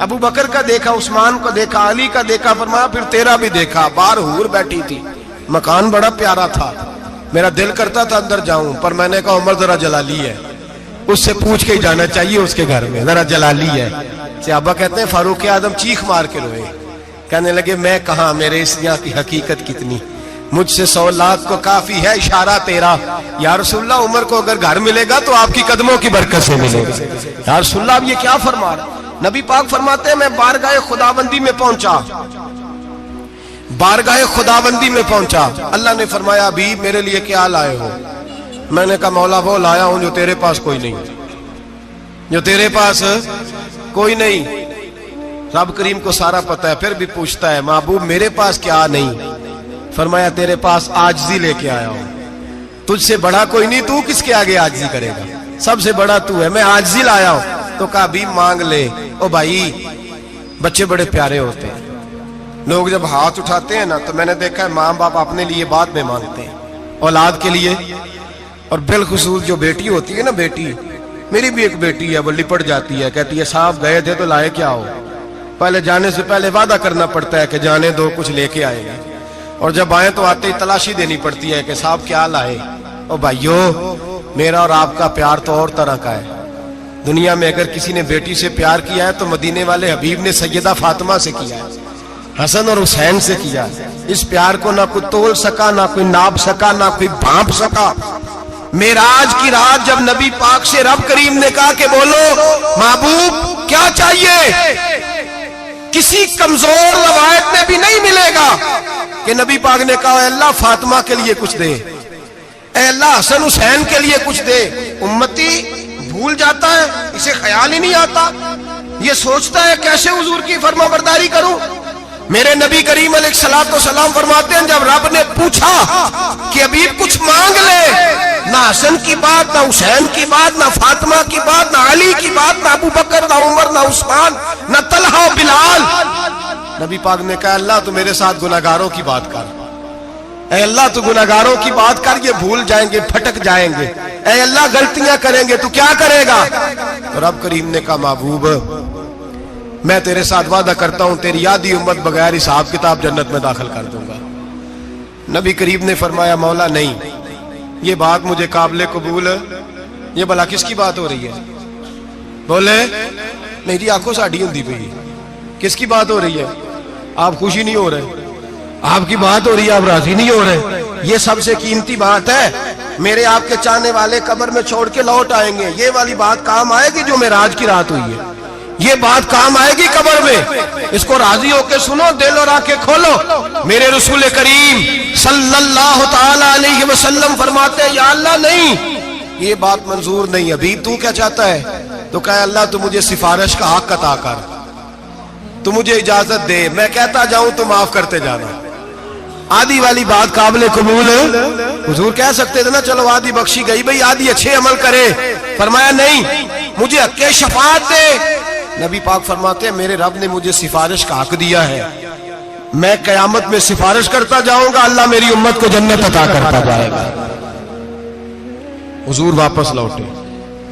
ابو بکر کا دیکھا، عثمان کو دیکھا، علی کا دیکھا، فرمایا پھر تیرا بھی دیکھا. باہر حور بیٹھی تھی، مکان بڑا پیارا تھا، میرا دل کرتا تھا اندر جاؤں، پر میں نے کہا عمر ذرا جلالی ہے، اس سے پوچھ کے ہی جانا چاہیے اس کے گھر میں، ذرا جلالی ہے۔ صحابہ کہتے ہیں فاروق اعظم چیخ مار کے روئے، کہنے لگے میں کہاں، میرے اس یہاں کی حقیقت کتنی، مجھ سے 100 لاکھ کو کافی ہے اشارہ تیرا۔ یا رسول اللہ عمر کو اگر گھر ملے گا تو آپ کی قدموں کی برکت سے ملے گا۔ یا رسول اللہ اب یہ کیا فرما رہا؟ نبی پاک فرماتے ہیں میں بارگاہ خداوندی میں پہنچا، بارگاہ خداوندی میں پہنچا، اللہ نے فرمایا ابھی میرے لیے کیا لائے ہو؟ میں نے کہا مولا وہ لایا ہوں جو تیرے پاس کوئی نہیں، جو تیرے پاس کوئی نہیں۔ رب کریم کو سارا پتہ ہے، پھر بھی پوچھتا ہے محبوب میرے پاس کیا نہیں؟ فرمایا تیرے پاس عاجزی لے کے آیا ہوں، تجھ سے بڑا کوئی نہیں، تو کس کے آگے عاجزی کرے گا، سب سے بڑا تو ہے، میں عاجزی لایا ہوں۔ تو کہا بھی مانگ لے۔ او بھائی بچے بڑے پیارے ہوتے ہیں، لوگ جب ہاتھ اٹھاتے ہیں نا تو میں نے دیکھا ہے ماں باپ اپنے لیے بعد میں مانگتے ہیں، اولاد کے لیے، اور بالخصوص جو بیٹی ہوتی ہے نا، بیٹی، میری بھی ایک بیٹی ہے، وہ لپٹ جاتی ہے، کہتی ہے صاحب گئے تھے تو لائے کیا ہو؟ پہلے جانے سے پہلے وعدہ کرنا پڑتا ہے کہ جانے دو کچھ لے کے آئے گا، اور جب آئے تو آتے ہی تلاشی دینی پڑتی ہے کہ صاحب کیا لائے۔ او بھائیو میرا اور آپ کا پیار تو اور طرح کا ہے، دنیا میں اگر کسی نے بیٹی سے پیار کیا ہے تو مدینے والے حبیب نے سیدہ فاطمہ سے کیا ہے، حسن اور حسین سے کیا۔ اس پیار کو نہ کوئی تول سکا، نہ کوئی ناپ سکا، نہ کوئی بھانپ سکا۔ معراج کی رات جب نبی پاک سے رب کریم نے کہا کہ بولو محبوب کیا چاہیے، کسی کمزور روایت میں بھی نہیں ملے گا کہ نبی پاک نے کہا اے اللہ فاطمہ کے لیے کچھ دے، اے اللہ حسن حسین کے لیے کچھ دے۔ امتی بھول جاتا ہے، اسے خیال ہی نہیں آتا، یہ سوچتا ہے کیسے حضور کی فرما برداری کروں۔ میرے نبی کریم علیہ الصلوۃ والسلام فرماتے ہیں جب رب نے پوچھا کہ ابھی کچھ مانگ لے، نہ حسن کی بات، نہ حسین کی بات، نہ فاطمہ کی بات، نہ علی کی بات، نہ ابو بکر، نہ عمر، نہ عثمان، نہ طلحہ بلال، نبی پاک نے کہا اللہ تو میرے ساتھ گناہگاروں کی بات کر، اے اللہ تو گناہگاروں کی بات کر، یہ بھول جائیں گے، پھٹک جائیں گے، اے اللہ غلطیاں کریں گے تو کیا کرے گا؟ تو رب کریم نے کہا محبوب میں تیرے ساتھ وعدہ کرتا ہوں تیری آدھی امت بغیر حساب کتاب جنت میں داخل کر دوں گا۔ نبی کریم نے فرمایا مولا نہیں، یہ بات مجھے قابل قبول ہے، یہ بھلا کس کی بات ہو رہی ہے؟ بولے میری آنکھوں ساڑھی ہوندی پئی، کس کی بات ہو رہی ہے؟ آپ خوشی نہیں ہو رہے، آپ کی بات ہو رہی ہے، آپ راضی نہیں ہو رہے۔ یہ سب سے قیمتی بات ہے، میرے آپ کے چاہنے والے قبر میں چھوڑ کے لوٹ آئیں گے، یہ والی بات کام آئے گی جو معراج کی رات ہوئی ہے، یہ بات کام آئے گی قبر میں، اس کو راضی ہو کے سنو، دل اور آنکھیں کھولو۔ میرے رسول کریم صلی اللہ تعالی علیہ وسلم فرماتے ہیں یا اللہ نہیں، یہ بات منظور نہیں، ابھی تو کیا چاہتا ہے؟ تو کہا اللہ تو مجھے سفارش کا حق عطا کر، تو مجھے اجازت دے، میں کہتا جاؤں تو معاف کرتے جانا۔ آدھی والی بات قابل قبول ہے، حضور کہہ سکتے تھے نا چلو آدھی بخشی گئی بھئی آدھی اچھے عمل کرے، فرمایا نہیں مجھے حق شفاعت دے۔ نبی پاک فرماتے ہیں میرے رب نے مجھے سفارش کا حق دیا ہے، میں قیامت میں سفارش کرتا جاؤں گا، اللہ میری امت کو جنت عطا کرتا جائے گا۔ حضور واپس لوٹے،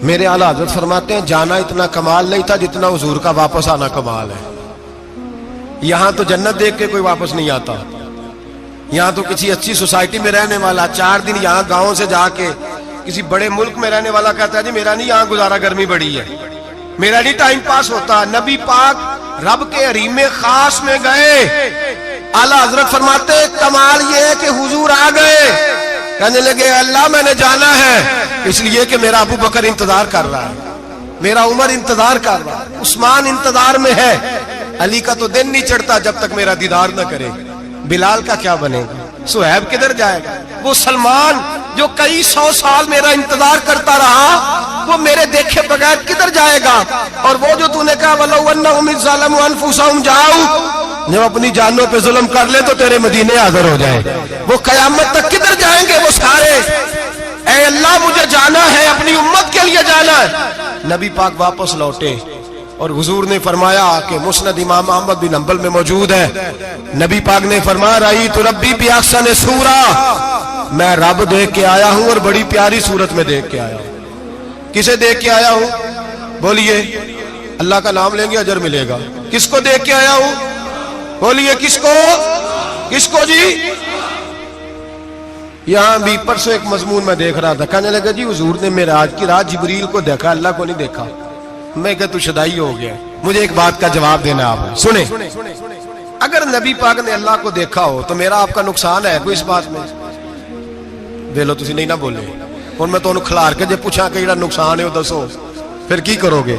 میرے اعلیٰ حضرت فرماتے ہیں جانا اتنا کمال نہیں تھا جتنا حضور کا واپس آنا کمال ہے۔ یہاں تو جنت دیکھ کے کوئی واپس نہیں آتا، یہاں تو کسی اچھی سوسائٹی میں رہنے والا 4 دن یہاں گاؤں سے جا کے کسی بڑے ملک میں رہنے والا کہتا ہے جی میرا نہیں یہاں گزارا، گرمی بڑی ہے، میرا نہیں ٹائم پاس ہوتا۔ نبی پاک رب کے حریم خاص میں گئے، اعلیٰ حضرت فرماتے کمال یہ ہے کہ حضور آ گئے، کہنے لگے اللہ میں نے جانا ہے، اس لیے کہ میرا ابو بکر انتظار کر رہا ہے، میرا عمر انتظار کر رہا ہے، عثمان انتظار میں ہے، علی کا تو دن نہیں چڑھتا جب تک میرا دیدار نہ کرے، بلال کا کیا بنے گا، صہیب کدھر جائے گا، وہ سلمان جو کئی 100 سال میرا انتظار کرتا رہا وہ میرے دیکھے بغیر کدھر جائے گا، اور وہ جو تو نے کہا وَلَوْ أَنَّهُمْ إِذْ ظَلَمُوا أَنفُسَهُمْ جَاءُوا، جب اپنی جانوں پہ ظلم کر لے تو تیرے مدینے حاضر ہو جائے، وہ قیامت تک کدھر جائیں گے وہ سارے؟ اے اللہ مجھے جانا ہے، اپنی امت کے لیے جانا ہے۔ نبی پاک واپس لوٹے اور حضور نے فرمایا کہ مسند امام احمد بن حنبل میں موجود ہے، نبی پاک نے فرمایا رأیت ربی بأحسن صورہ، میں رب دیکھ کے آیا ہوں اور بڑی پیاری صورت میں دیکھ کے آیا ہوں۔ کسے دیکھ کے آیا ہوں؟ بولیے، اللہ کا نام لیں گے اجر ملے گا۔ کس کو دیکھ کے آیا ہوں؟ بولیے کس کو؟ کس کو جی؟ یہاں بھی پرسوں ایک مضمون میں دیکھ رہا تھا، کہنے لگا جی حضور نے معراج کی رات جبریل کو دیکھا، اللہ کو نہیں دیکھا۔ میں کہا تو شدائی ہو گیا۔ مجھے ایک بات کا جواب دینا آپ سنیں، اگر نبی پاک نے اللہ کو دیکھا ہو تو میرا آپ کا نقصان ہے کوئی اس بات میں؟ ویلو تسی نہیں نہ بولے، اور میں تو کھلار کے جے پوچھا کہ جڑا نقصان ہے وہ دسو، پھر کی کرو گے؟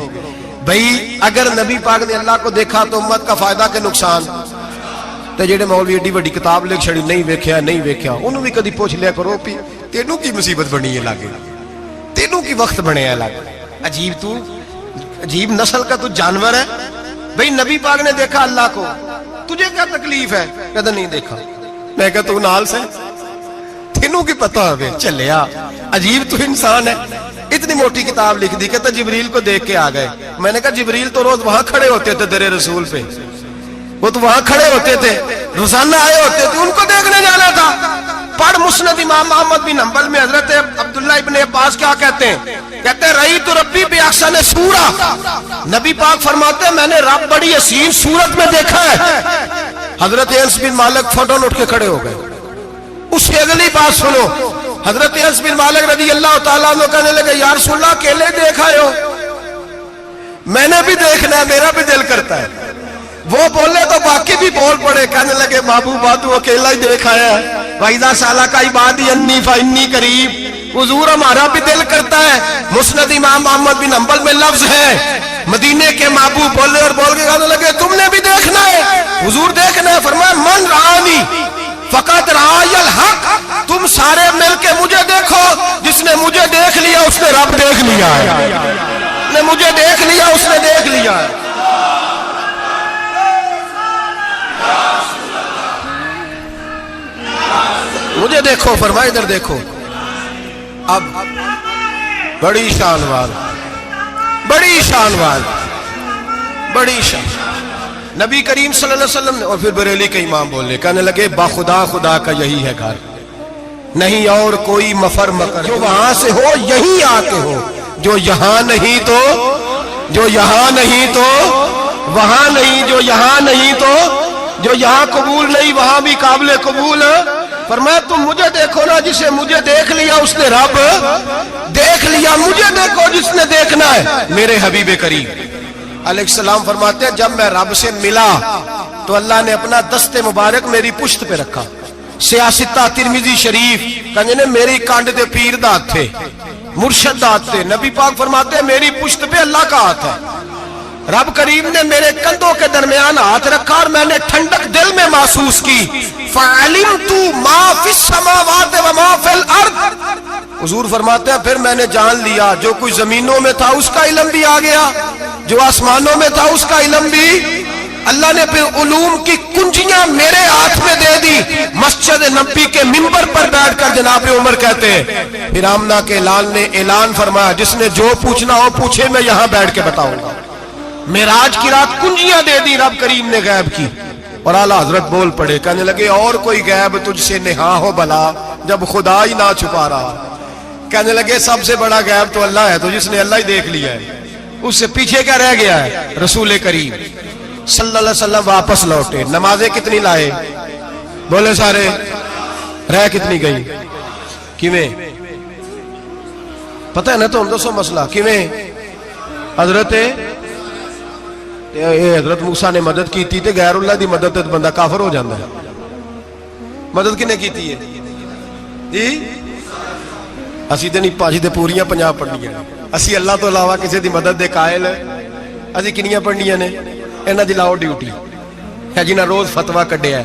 بھئی اگر نبی پاک نے اللہ کو دیکھا تو امت کا فائدہ کہ نقصان؟ تے جڑے مولوی ایڈی بڑی کتاب لکھ چھڑی نہیں ویکھیا نہیں ویکھیا، انہوں بھی کدی پوچھ لیا کرو پی تینوں کی مصیبت بنی ہے لاگے، تینوں کی وقت بنے ہے لاگے، عجیب نسل کا تو جانور ہے۔ بھئی نبی پاک نے دیکھا اللہ کو، تجھے کیا تکلیف ہے؟ کہتا نہیں دیکھا۔ میں کہا تو نال سے تینوں کی پتہ ہوئے چلیا، عجیب تو انسان ہے۔ اتنی موٹی کتاب لکھ دی، کہتا جبریل کو دیکھ کے آ گئے۔ میں نے کہا جبریل تو روز وہاں کھڑے ہوتے تھے در رسول پہ، وہ تو وہاں کھڑے ہوتے تھے، روزانہ آئے ہوتے تھے، ان کو دیکھنے جانا تھا۔ پڑھ مسند امام احمد بن حنبل میں حضرت عبداللہ ابن عباس کیا کہتے ہیں؟ کہتے ہیں رأیت ربی بأحسن صورہ، نبی پاک فرماتے ہیں میں نے رب بڑی حسین صورت میں دیکھا ہے۔ حضرت انس بن مالک فوٹون اٹھ کے کھڑے ہو گئے۔ اس سے اگلی بات سنو، حضرت انس بن مالک رضی اللہ تعالیٰ عنہ کہنے لگے یا رسول اللہ اکیلے دیکھا ہو؟ میں نے بھی دیکھنا ہے، میرا بھی دل کرتا ہے۔ وہ بولے تو باقی بھی بول پڑے، کہنے لگے محبوبہ تو اکیلا ہی دیکھا ہے، وَإِذَا سَأَلَكَ عِبَادِي عَنِّي فَإِنِّي قَرِيبٌ، حضور ہمارا بھی دل کرتا ہے۔ مسند امام احمد بن حنبل میں لفظ ہے، مدینے کے محبوب بولے اور بول کے کہنے لگے تم نے بھی دیکھنا ہے؟ حضور دیکھنا ہے؟ فرمایا من رآنی فقط رآی الحق، تم سارے مل کے مجھے دیکھو، جس نے مجھے دیکھ لیا اس نے رب دیکھ لیا ہے، نے مجھے دیکھ لیا اس نے دیکھ لیا ہے۔ مجھے دیکھو، فرمایا ادھر دیکھو۔ اب بڑی شان وال، بڑی شان وال، بڑی شان، نبی کریم صلی اللہ علیہ وسلم نے، اور پھر بریلی کے امام بولے، کہنے لگے باخدا خدا کا یہی ہے گھر، نہیں اور کوئی مفر مکر، جو وہاں سے ہو یہی آتے ہو، جو یہاں نہیں تو، جو یہاں نہیں تو وہاں نہیں، جو یہاں نہیں تو، جو یہاں قبول نہیں وہاں بھی قابل قبول۔ فرمایا تم مجھے دیکھو نا، جسے مجھے دیکھ لیا اس نے رب دیکھ لیا، مجھے دیکھو جس نے دیکھنا ہے میرے حبیب کریم علیہ السلام۔ فرماتے ہیں جب میں رب سے ملا تو اللہ نے اپنا دست مبارک میری پشت پہ رکھا، سیاستہ ترمذی شریف، کہنے نے میری کانڈ دے پیر دا ہاتھ تھے، مرشد دا ہاتھ تھے۔ نبی پاک فرماتے ہیں میری پشت پہ اللہ کا ہاتھ ہے، رب کریم نے میرے کندھوں کے درمیان ہاتھ رکھا اور میں نے ٹھنڈک دل میں محسوس کی۔ فَعَلِمْتُ مَا فِي السَّمَاوَاتِ وَمَا فِي الْأَرْضِ، حضور فرماتے ہیں پھر میں نے جان لیا جو کچھ زمینوں میں تھا اس کا علم بھی آ گیا، جو آسمانوں میں تھا اس کا علم بھی۔ اللہ نے پھر علوم کی کنجیاں میرے ہاتھ میں دے دی۔ مسجد نبی کے منبر پر بیٹھ کر جناب عمر کہتے ہیں پھر آمنہ کے لال نے اعلان فرمایا جس نے جو پوچھنا ہو پوچھے، میں یہاں بیٹھ کے بتاؤں گا۔ معراج کی رات کنجیاں دے دی رب کریم نے غیب کی، اور اعلیٰ حضرت بول پڑے، کہنے لگے اور کوئی غیب تجھ سے نہا ہو بھلا جب خدا ہی نہ چھپا رہا۔ کہنے لگے سب سے بڑا غیب تو اللہ ہے، تو جس نے اللہ ہی دیکھ لیا ہے اس سے پیچھے کیا رہ گیا ہے؟ رسول کریم صلی اللہ علیہ وسلم واپس لوٹے، نمازیں کتنی لائے؟ بولے سارے، رہ کتنی گئی؟ کیویں پتہ ہے نا؟ تو ہم دسو مسئلہ کیویں؟ حضرت موسیٰ نے مدد کی تھی تے غیر اللہ دی مدد تے بندہ کافر ہو جاندہ ہے۔ مدد کنے کی تھی ہے جی؟ اسی تے نہیں پانچی تے پوریاں 50 پڑھنیاں، اسی اللہ تو علاوہ کسی دی مدد دے قائل اسی کنیاں پڑھنیاں نے؟ انہاں دی لاؤ ڈیوٹی ہے جنہاں روز فتویٰ کڈیا ہے،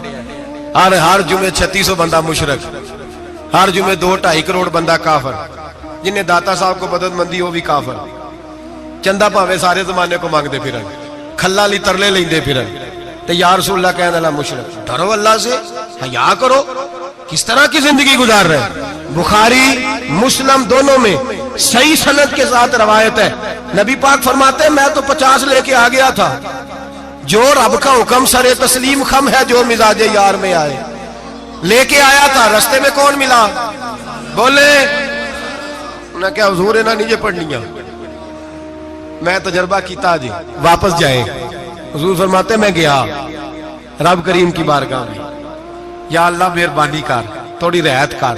ہر جمعے 3600 بندہ مشرک، ہر جمعے 2-2.5 کروڑ بندہ کافر، جنہیں داتا صاحب کو مدد مندی ہو بھی کافر، چندہ پاوے سارے زمانے کو مانگتے پھرن، کھلا لی ترلے لیندے پھرن، تے یا رسول اللہ کہنے اللہ مشرک، ڈرو اللہ سے، حیا کرو، کس طرح کی زندگی گزار رہے؟ بخاری مسلم دونوں میں صحیح سند کے ساتھ روایت ہے، نبی پاک فرماتے ہیں میں تو 50 لے کے آ گیا تھا، جو رب کا حکم سرے تسلیم خم ہے جو مزاج یار میں آئے، لے کے آیا تھا، رستے میں کون ملا؟ بولے انہیں کیا حضور انہیں نیچے پڑھنیاں، میں تجربہ کیتا جی واپس جائے۔ حضور فرماتے میں گیا رب کریم کی بارگاہ میں، یا اللہ مہربانی کر، تھوڑی رعایت کر،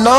9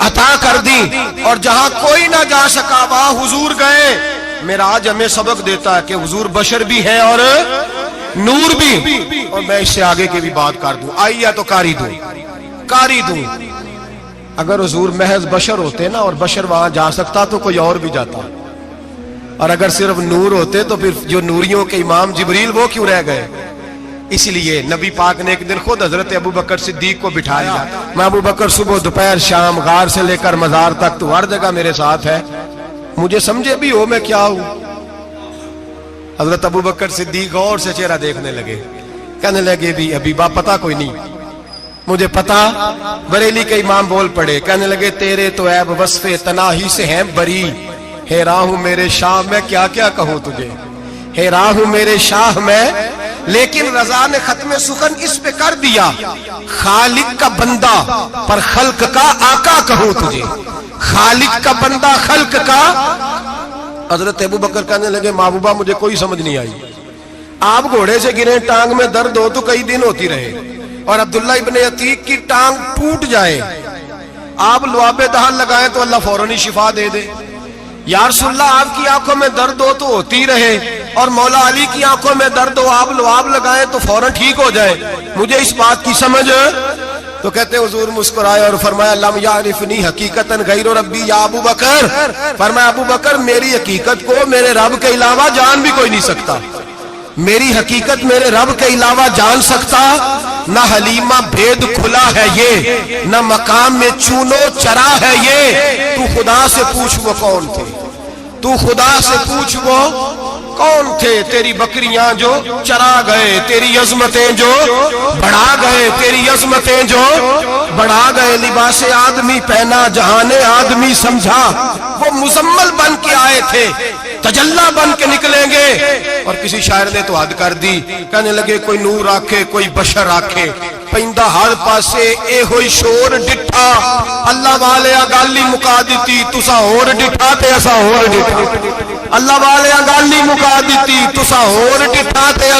عطا کر دی، اور جہاں کوئی نہ جا سکا وہاں حضور گئے۔ معراج ہمیں سبق دیتا ہے کہ حضور بشر بھی ہے اور نور بھی۔ اور میں اس سے آگے کی بھی بات کر دوں، آئی ہے تو کاری دوں۔ اگر حضور محض بشر ہوتے نا اور بشر وہاں جا سکتا تو کوئی اور بھی جاتا، اور اگر صرف نور ہوتے تو پھر جو نوریوں کے امام جبریل وہ کیوں رہ گئے؟ اس لیے نبی پاک نے ایک دن خود حضرت ابو بکر صدیق کو بٹھایا۔ میں ابو بکر صبح دوپہر شام غار سے لے کر مزار تک تو ہر جگہ میرے ساتھ ہے، مجھے سمجھے بھی ہو میں کیا ہوں۔ حضرت ابو بکر صدیق غور سے چہرہ دیکھنے لگے، کہنے لگے بھی حبیبہ پتہ کوئی نہیں، مجھے پتا۔ بریلی کے امام بول پڑے، کہنے لگے تیرے تو عیب وصف تناہی سے ہیں بری، حیران ہوں میرے شاہ میں کیا کیا کہوں تجھے، حیران ہوں میرے شاہ میں۔ لیکن رضا نے ختم سخن اس پہ کر دیا، خالق کا بندہ پر خلق کا آقا کہوں تجھے، خالق کا بندہ خلق کا۔ حضرت ابو بکر کہنے لگے محبوبہ مجھے کوئی سمجھ نہیں آئی، آپ گھوڑے سے گرے ٹانگ میں درد ہو تو کئی دن ہوتی رہے، اور عبداللہ ابن عتیق کی ٹانگ ٹوٹ جائے، آپ لعاب دہن لگائیں تو اللہ فوراً ہی شفا دے دے۔ یا رسول اللہ آپ کی آنکھوں میں درد ہو تو ہوتی رہے، اور مولا علی کی آنکھوں میں درد ہو آپ لعاب لگائیں تو فوراً ٹھیک ہو جائے، مجھے اس بات کی سمجھ۔ تو کہتے حضور مسکرائے اور فرمایا لم یعرفنی حقیقتاً غیر ربی یا ابو بکر، فرمایا ابو بکر میری حقیقت کو میرے رب کے علاوہ جان بھی کوئی نہیں سکتا، میری حقیقت میرے رب کے علاوہ جان سکتا نہ حلیمہ بھید کھلا ہے یہ، نہ مقام میں چونو چرا ہے یہ۔ تو خدا سے پوچھ وہ کون تھے، تو خدا سے پوچھ وہ کون تھے، تیری بکریاں جو چرا گئے، تیری عظمتیں جو بڑھا گئے، تیری عظمتیں جو بڑھا گئے۔ لباس آدمی پہنا جہان آدمی سمجھا، وہ مزمل بن کے آئے تھے تجلا بن کے نکلیں گے۔ اور کسی شاعر نے تو حد کر دی، کہنے لگے کوئی نور آکھے کوئی بشر آکھے، پیندہ ہر پاسے اے ہوئی شور ڈٹھا، اللہ والے گالی مکا دیتی تسا ہور ڈٹھا تے اسا ہور ڈٹھا، اللہ والے گالی مکا دیتی تسا ہور ڈٹھا تے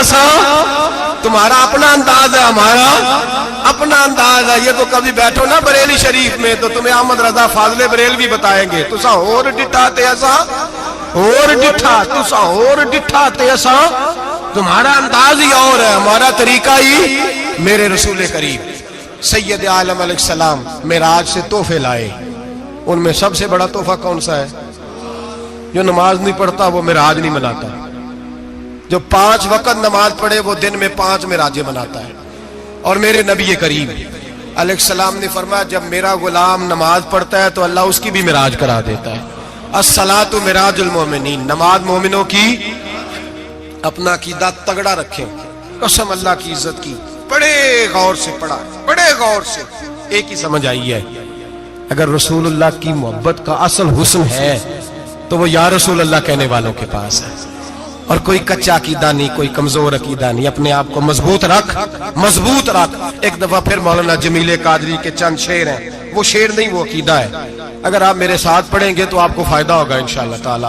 اسا۔ تمہارا اپنا انداز ہے، ہمارا اپنا انداز ہے۔ یہ تو کبھی بیٹھو نا بریلی شریف میں تو تمہیں احمد رضا فاضل بریل بھی بتائیں گے، تسا ہور ڈٹھا تے اسا ہور ڈٹھا، تسا ہور ڈٹھا تے اسا۔ تمہارا انداز ہی اور ہے، ہمارا طریقہ ہی۔ میرے رسول کریم سید عالم علیہ السلام معراج سے تحفے لائے، ان میں سب سے بڑا تحفہ کون سا ہے؟ جو نماز نہیں پڑھتا وہ معراج نہیں مناتا، جو 5 وقت نماز پڑھے وہ دن میں 5 معراجیں مناتا ہے۔ اور میرے نبی کریم علیہ السلام نے فرمایا جب میرا غلام نماز پڑھتا ہے تو اللہ اس کی بھی معراج کرا دیتا ہے۔ الصلاۃ معراج المومنین، نماز مومنوں کی۔ اپنا عقیدہ تگڑا رکھیں، قسم اللہ کی عزت کی، بڑے غور سے پڑھا، بڑے غور سے۔ ایک ہی سمجھ آئی ہے، اگر رسول اللہ کی محبت کا اصل حسن ہے تو وہ یا رسول اللہ کہنے والوں کے پاس ہے، اور کوئی کچا عقیدہ نہیں، کوئی کمزور عقیدہ نہیں۔ اپنے آپ کو مضبوط رکھ، مضبوط رکھ۔ ایک دفعہ پھر مولانا جمیل قادری کے چند شعر ہیں، وہ شعر نہیں وہ عقیدہ ہے۔ اگر آپ میرے ساتھ پڑھیں گے تو آپ کو فائدہ ہوگا انشاءاللہ تعالی،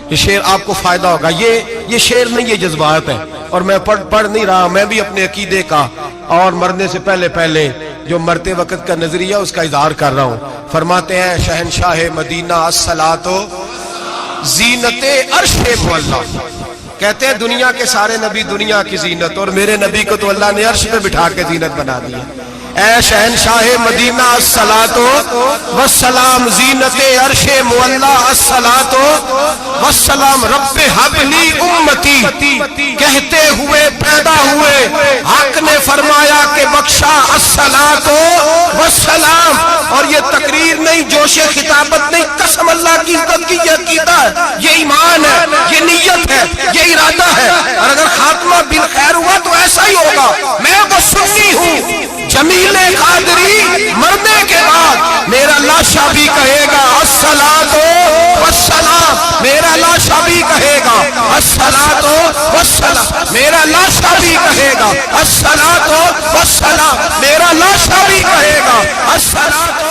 یہ شعر آپ کو فائدہ ہوگا۔ یہ شعر نہیں، یہ جذبات ہیں، اور میں پڑھ نہیں رہا، میں بھی اپنے عقیدے کا اور مرنے سے پہلے جو مرتے وقت کا نظریہ اس کا اظہار کر رہا ہوں۔ فرماتے ہیں شہنشاہ مدینہ الصلاۃ زینت عرش معلا، کہتے ہیں دنیا کے سارے نبی دنیا کی زینت، اور میرے نبی کو تو اللہ نے عرش پہ بٹھا کے زینت بنا دیا۔ اے شہنشاہ مدینہ الصلاۃ والسلام زینت عرش معلا، الصلاۃ والسلام رب حب لی امتی، کہتے ہوئے پیدا ہوئے حق نے فرمایا کہ بخشا الصلاۃ والسلام۔ اور یہ تقریر نہیں، جوش خطابت نہیں، قسم اللہ کی عزت کی، یہ عقیدہ ہے، یہ ایمان ہے، یہ نیت ہے، یہ ارادہ ہے۔ اور اگر خاتمہ بالخیر ہوا تو ایسا ہی ہوگا۔ میں وہ سنی ہوں، جمیل قادری مرنے کے بعد میرا لاشا بھی کہے گا الصلاۃ والسلام، میرا لاشا بھی کہے گا الصلاۃ والسلام، میرا لاشا بھی کہے گا الصلاۃ والسلام، میرا لاشا بھی کہے گا الصلاۃ